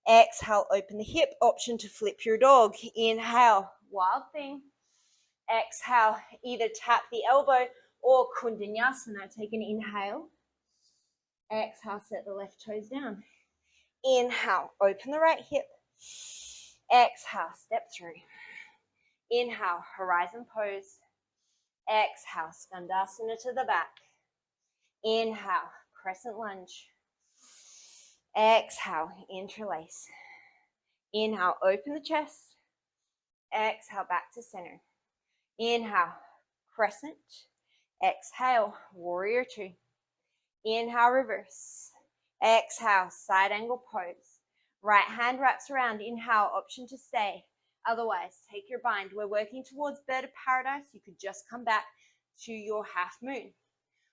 Exhale, open the hip. Option to flip your dog. Inhale, wild thing. Exhale, either tap the elbow or kundanyasana. Take an inhale. Exhale, set the left toes down. Inhale, open the right hip. Exhale, step through. Inhale, horizon pose. Exhale, skandasana to the back. Inhale, crescent lunge. Exhale, interlace. Inhale, open the chest. Exhale, back to center. Inhale, crescent. Exhale, warrior 2. Inhale, reverse. Exhale, side angle pose. Right hand wraps around. Inhale, option to stay. Otherwise, take your bind. We're working towards bird of paradise. You could just come back to your half moon.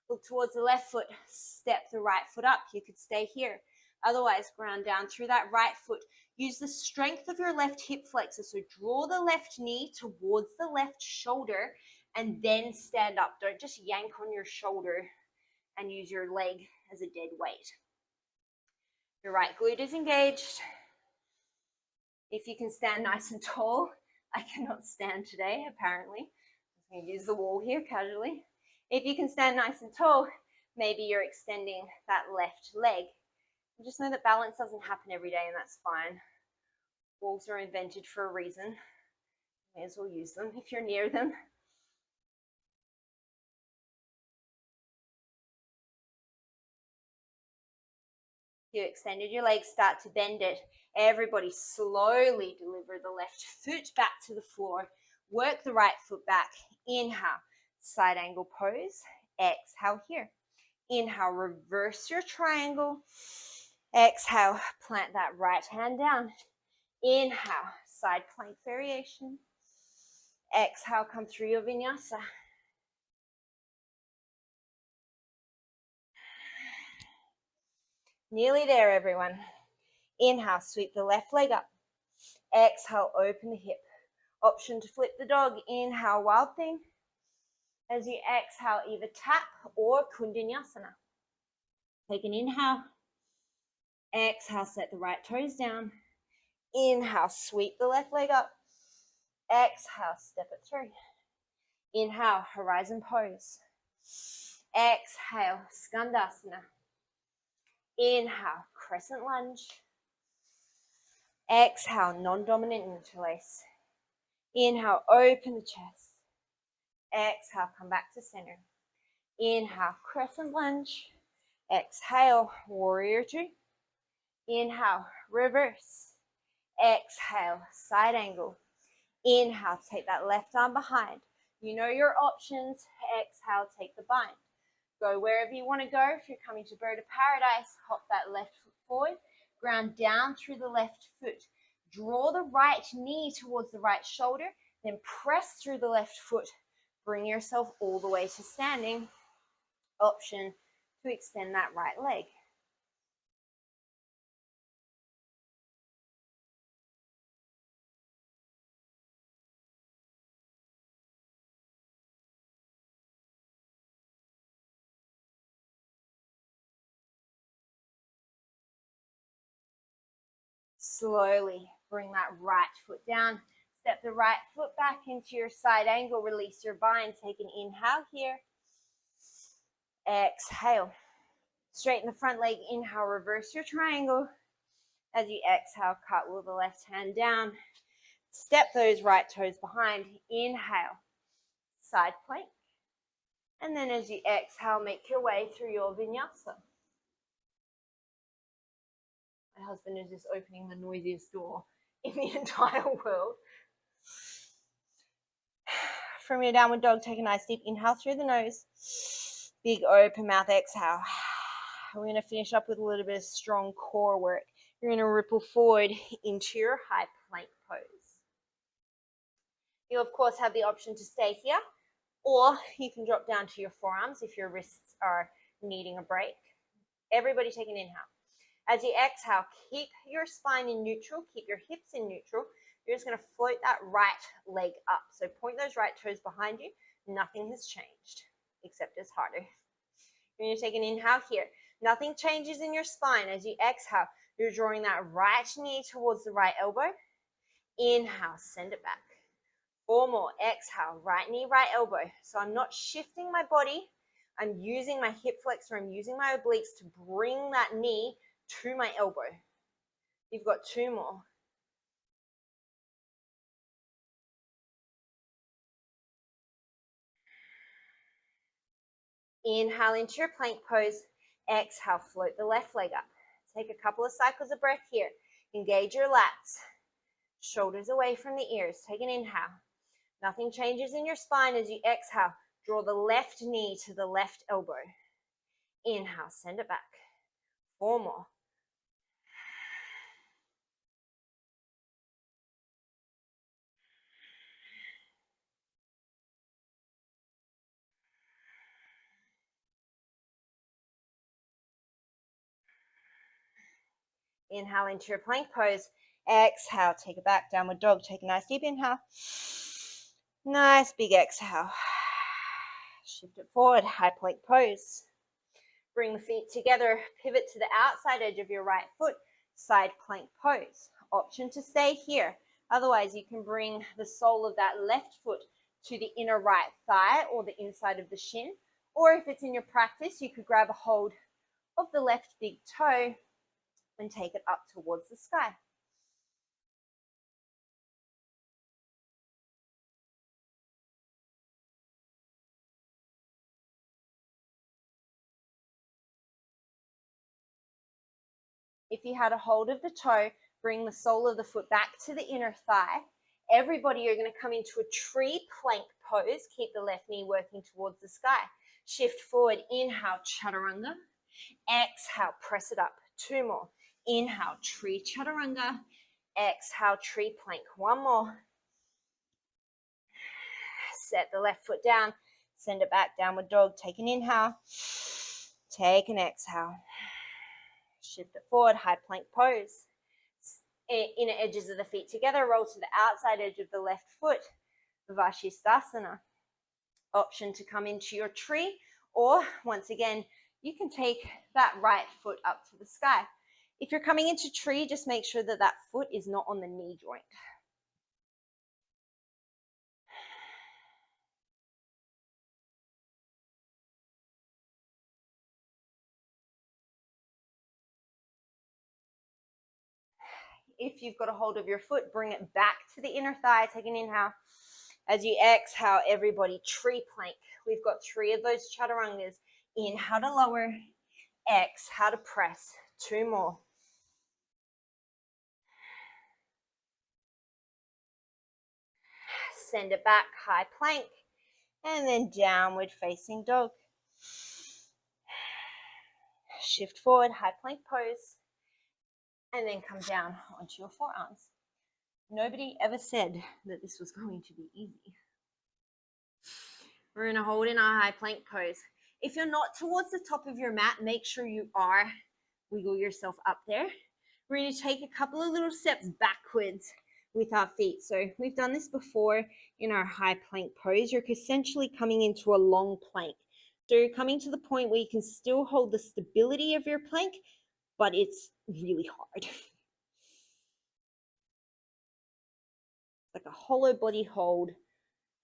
Look towards the left foot. Step the right foot up. You could stay here. Otherwise, ground down through that right foot. Use the strength of your left hip flexor. So draw the left knee towards the left shoulder and then stand up. Don't just yank on your shoulder and use your leg as a dead weight. Your right glute is engaged. If you can stand nice and tall, I cannot stand today, apparently. I'm going to use the wall here casually. If you can stand nice and tall, maybe you're extending that left leg. And just know that balance doesn't happen every day, and that's fine. Walls are invented for a reason. May as well use them if you're near them. You extended your legs, start to bend it. Everybody slowly deliver the left foot back to the floor. Work the right foot back. Inhale, side angle pose. Exhale here. Inhale, reverse your triangle. Exhale, plant that right hand down. Inhale, side plank variation. Exhale, come through your vinyasa. Nearly there, everyone. Inhale, sweep the left leg up. Exhale, open the hip. Option to flip the dog. Inhale, wild thing. As you exhale, either tap or kundanyasana. Take an inhale. Exhale, set the right toes down. Inhale, sweep the left leg up. Exhale, step it through. Inhale, horizon pose. Exhale, skandasana. Inhale, crescent lunge. Exhale, non-dominant interlace. Inhale, open the chest. Exhale, come back to center. Inhale, crescent lunge. Exhale, warrior 2. Inhale, reverse. Exhale, side angle. Inhale, take that left arm behind. You know your options. Exhale, take the bind. Go wherever you want to go. If you're coming to bird of paradise, hop that left foot forward. Ground down through the left foot. Draw the right knee towards the right shoulder. Then press through the left foot. Bring yourself all the way to standing. Option to extend that right leg. Slowly bring that right foot down. Step the right foot back into your side angle. Release your bind. Take an inhale here. Exhale. Straighten the front leg. Inhale, reverse your triangle. As you exhale, cartwheel the left hand down. Step those right toes behind. Inhale, side plank. And then as you exhale, make your way through your vinyasa. My husband is just opening the noisiest door in the entire world. From your downward dog, take a nice deep inhale through the nose. Big open mouth exhale. We're going to finish up with a little bit of strong core work. You're going to ripple forward into your high plank pose. You, of course, have the option to stay here, or you can drop down to your forearms if your wrists are needing a break. Everybody take an inhale. As you exhale, keep your spine in neutral, keep your hips in neutral. You're just going to float that right leg up. So point those right toes behind you. Nothing has changed, except it's harder. You're going to take an inhale here. Nothing changes in your spine. As you exhale, you're drawing that right knee towards the right elbow. Inhale, send it back. 4 more. Exhale, right knee, right elbow. So I'm not shifting my body. I'm using my hip flexor. I'm using my obliques to bring that knee to my elbow. You've got 2 more. Inhale into your plank pose. Exhale, float the left leg up. Take a couple of cycles of breath here. Engage your lats. Shoulders away from the ears. Take an inhale. Nothing changes in your spine as you exhale. Draw the left knee to the left elbow. Inhale, send it back. 4 more. Inhale into your plank pose. Exhale, take it back, downward dog. Take a nice deep inhale. Nice big exhale. Shift it forward, high plank pose. Bring the feet together, pivot to the outside edge of your right foot, side plank pose. Option to stay here. Otherwise, you can bring the sole of that left foot to the inner right thigh or the inside of the shin. Or if it's in your practice, you could grab a hold of the left big toe and take it up towards the sky. If you had a hold of the toe, bring the sole of the foot back to the inner thigh. Everybody, you're going to come into a tree plank pose. Keep the left knee working towards the sky. Shift forward, inhale, chaturanga. Exhale, press it up. 2 more. Inhale, tree chaturanga. Exhale, tree plank. 1 more. Set the left foot down. Send it back, downward dog. Take an inhale. Take an exhale. Shift it forward, high plank pose. Inner edges of the feet together, roll to the outside edge of the left foot, Vashisthasana. Option to come into your tree, or once again, you can take that right foot up to the sky. If you're coming into tree, just make sure that that foot is not on the knee joint. If you've got a hold of your foot, bring it back to the inner thigh. Take an inhale. As you exhale, everybody, tree plank. We've got 3 of those chaturangas. Inhale to lower. Exhale to press. 2 more. Send it back, high plank. And then downward facing dog. Shift forward, high plank pose. And then come down onto your forearms. Nobody ever said that this was going to be easy. We're going to hold in our high plank pose. If you're not towards the top of your mat, make sure you are. Wiggle yourself up there. We're going to take a couple of little steps backwards with our feet. So we've done this before in our high plank pose. You're essentially coming into a long plank. So you're coming to the point where you can still hold the stability of your plank, but it's really hard. like a hollow body hold,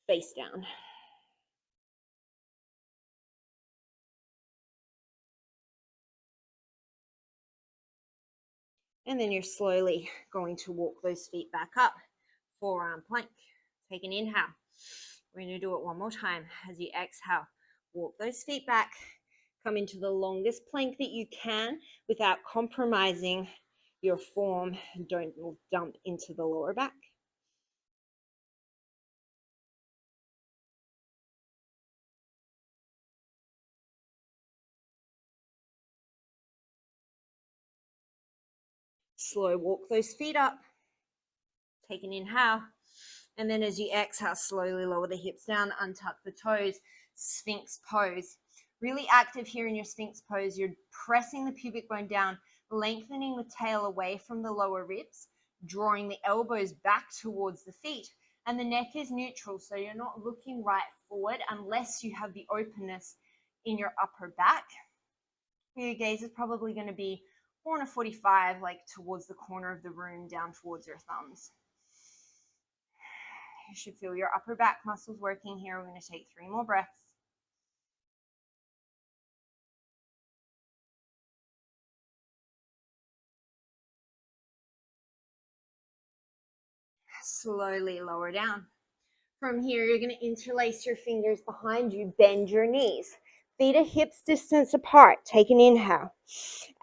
face down. And then you're slowly going to walk those feet back up, forearm plank. Take an inhale. We're going to do it one more time. As you exhale, walk those feet back, come into the longest plank that you can without compromising your form. Don't dump into the lower back. Slow walk those feet up. Take an inhale. And then as you exhale, slowly lower the hips down, untuck the toes, Sphinx pose. Really active here in your Sphinx pose. You're pressing the pubic bone down, lengthening the tail away from the lower ribs, drawing the elbows back towards the feet. And the neck is neutral, so you're not looking right forward unless you have the openness in your upper back. Your gaze is probably going to be corner 45, like towards the corner of the room, down towards your thumbs. You should feel your upper back muscles working here. We're going to take 3 more breaths. Slowly lower down. From here, you're going to interlace your fingers behind you, bend your knees. Feet are hips distance apart. Take an inhale.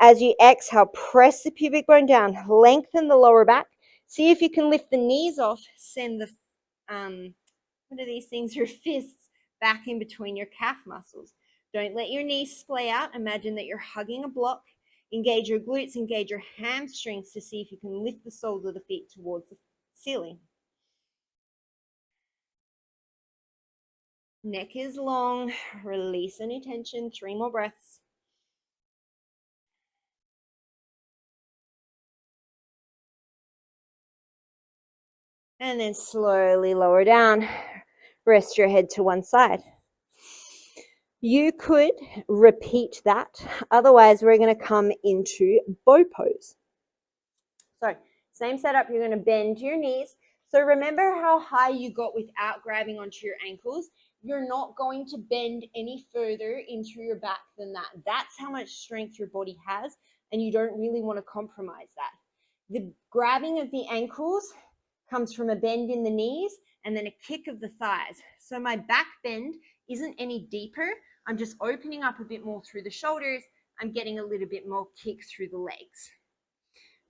As you exhale, press the pubic bone down, lengthen the lower back. See if you can lift the knees off, send the, what are these things, your fists back in between your calf muscles. Don't let your knees splay out. Imagine that you're hugging a block. Engage your glutes, engage your hamstrings to see if you can lift the soles of the feet towards the ceiling. Neck is long. Release any tension. 3 more breaths. And then slowly lower down. Rest your head to one side. You could repeat that. Otherwise, we're going to come into bow pose. So same setup, you're going to bend your knees. So remember how high you got without grabbing onto your ankles? You're not going to bend any further into your back than that. That's how much strength your body has, and you don't really want to compromise that. The grabbing of the ankles comes from a bend in the knees and then a kick of the thighs. So my back bend isn't any deeper. I'm just opening up a bit more through the shoulders. I'm getting a little bit more kick through the legs.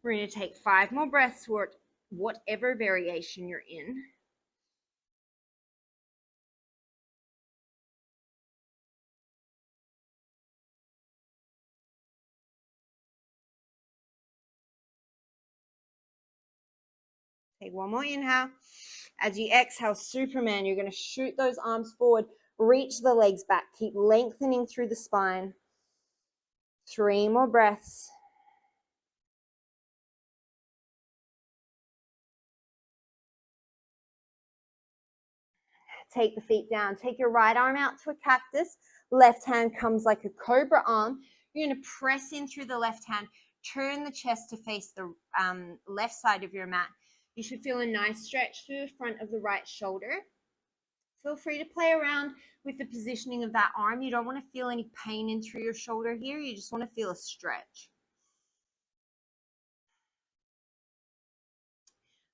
We're going to take 5 more breaths for whatever variation you're in. Take 1 more inhale. As you exhale, Superman, you're going to shoot those arms forward, reach the legs back, keep lengthening through the spine. 3 more breaths. Take the feet down. Take your right arm out to a cactus. Left hand comes like a cobra arm. You're going to press in through the left hand. Turn the chest to face the left side of your mat. You should feel a nice stretch through the front of the right shoulder. Feel free to play around with the positioning of that arm. You don't want to feel any pain in through your shoulder here. You just want to feel a stretch.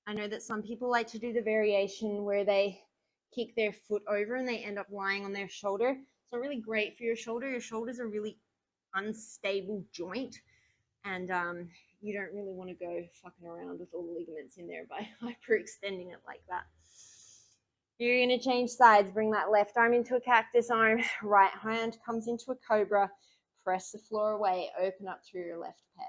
I know that some people like to do the variation where they kick their foot over and they end up lying on their shoulder. It's not really great for your shoulder. Your shoulder's a really unstable joint, and you don't really want to go fucking around with all the ligaments in there by hyperextending it like that. You're going to change sides. Bring that left arm into a cactus arm. Right hand comes into a cobra. Press the floor away. Open up through your left pec.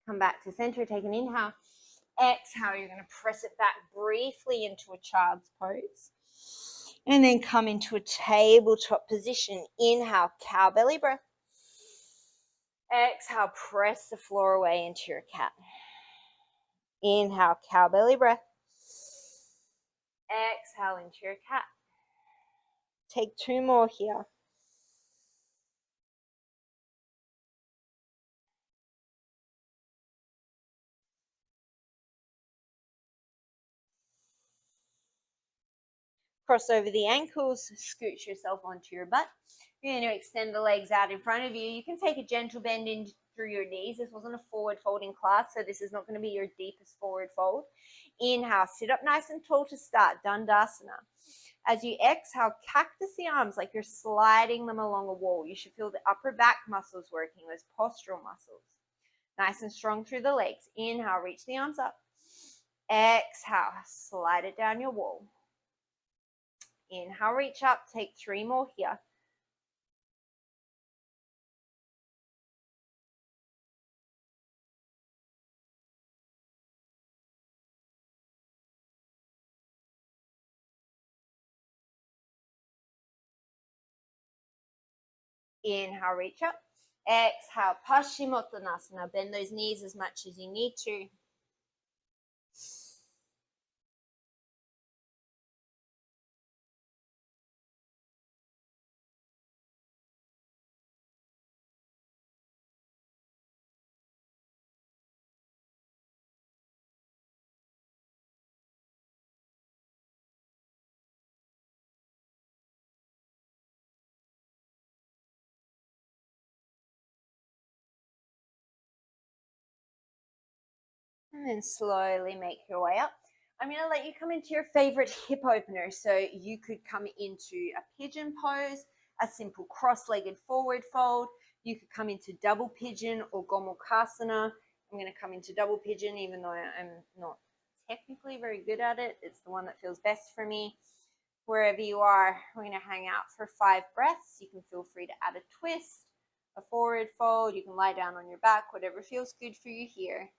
Come back to center. Take an inhale. Exhale. You're going to press it back briefly into a child's pose. And then come into a tabletop position. Inhale, cow belly breath. Exhale, press the floor away into your cat. Inhale, cow belly breath. Exhale into your cat. Take 2 more here. Cross over the ankles, scooch yourself onto your butt. You're going to extend the legs out in front of you. You can take a gentle bend in through your knees. This wasn't a forward folding class, so this is not going to be your deepest forward fold. Inhale, sit up nice and tall to start, Dandasana. As you exhale, cactus the arms like you're sliding them along a wall. You should feel the upper back muscles working, those postural muscles. Nice and strong through the legs. Inhale, reach the arms up. Exhale, slide it down your wall. Inhale, reach up. Take 3 more here. Inhale, reach up. Exhale, Paschimottanasana. Bend those knees as much as you need to. And then slowly make your way up. I'm going to let you come into your favorite hip opener. So you could come into a pigeon pose, a simple cross-legged forward fold. You could come into double pigeon or Gomukhasana. I'm going to come into double pigeon, even though I'm not technically very good at it. It's the one that feels best for me. Wherever you are, we're going to hang out for 5 breaths. You can feel free to add a twist, a forward fold. You can lie down on your back, whatever feels good for you here.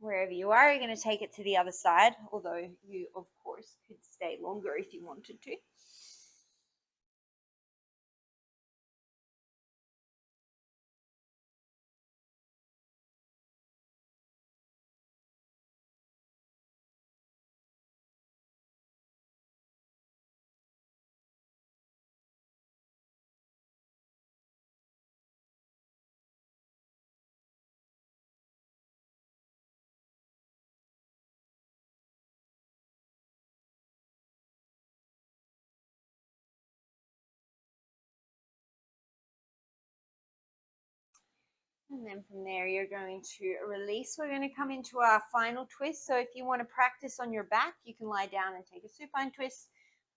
Wherever you are, you're going to take it to the other side, although you, of course, could stay longer if you wanted to. And then from there, you're going to release. We're going to come into our final twist. So if you want to practice on your back, you can lie down and take a supine twist.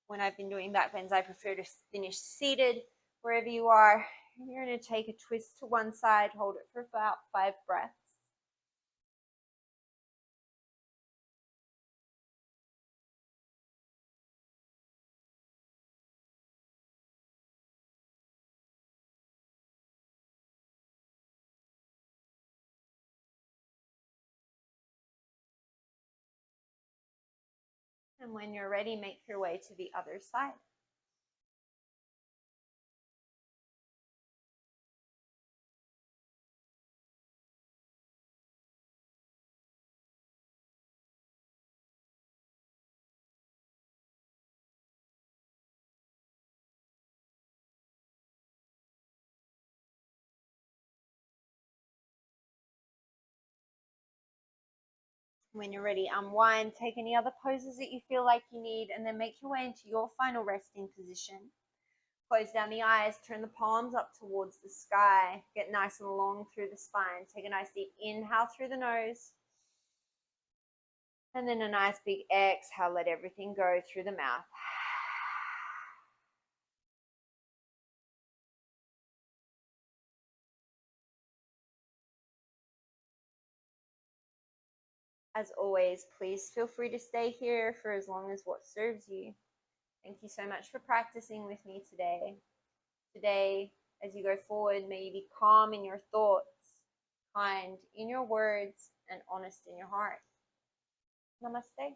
When I've been doing back bends, I prefer to finish seated. Wherever you are, you're going to take a twist to one side, hold it for about 5 breaths. And when you're ready, make your way to the other side. When you're ready, unwind, take any other poses that you feel like you need, and then make your way into your final resting position. Close down the eyes, turn the palms up towards the sky, get nice and long through the spine. Take a nice deep inhale through the nose. And then a nice big exhale, let everything go through the mouth. As always, please feel free to stay here for as long as what serves you. Thank you so much for practicing with me today. Today, as you go forward, may you be calm in your thoughts, kind in your words, and honest in your heart. Namaste.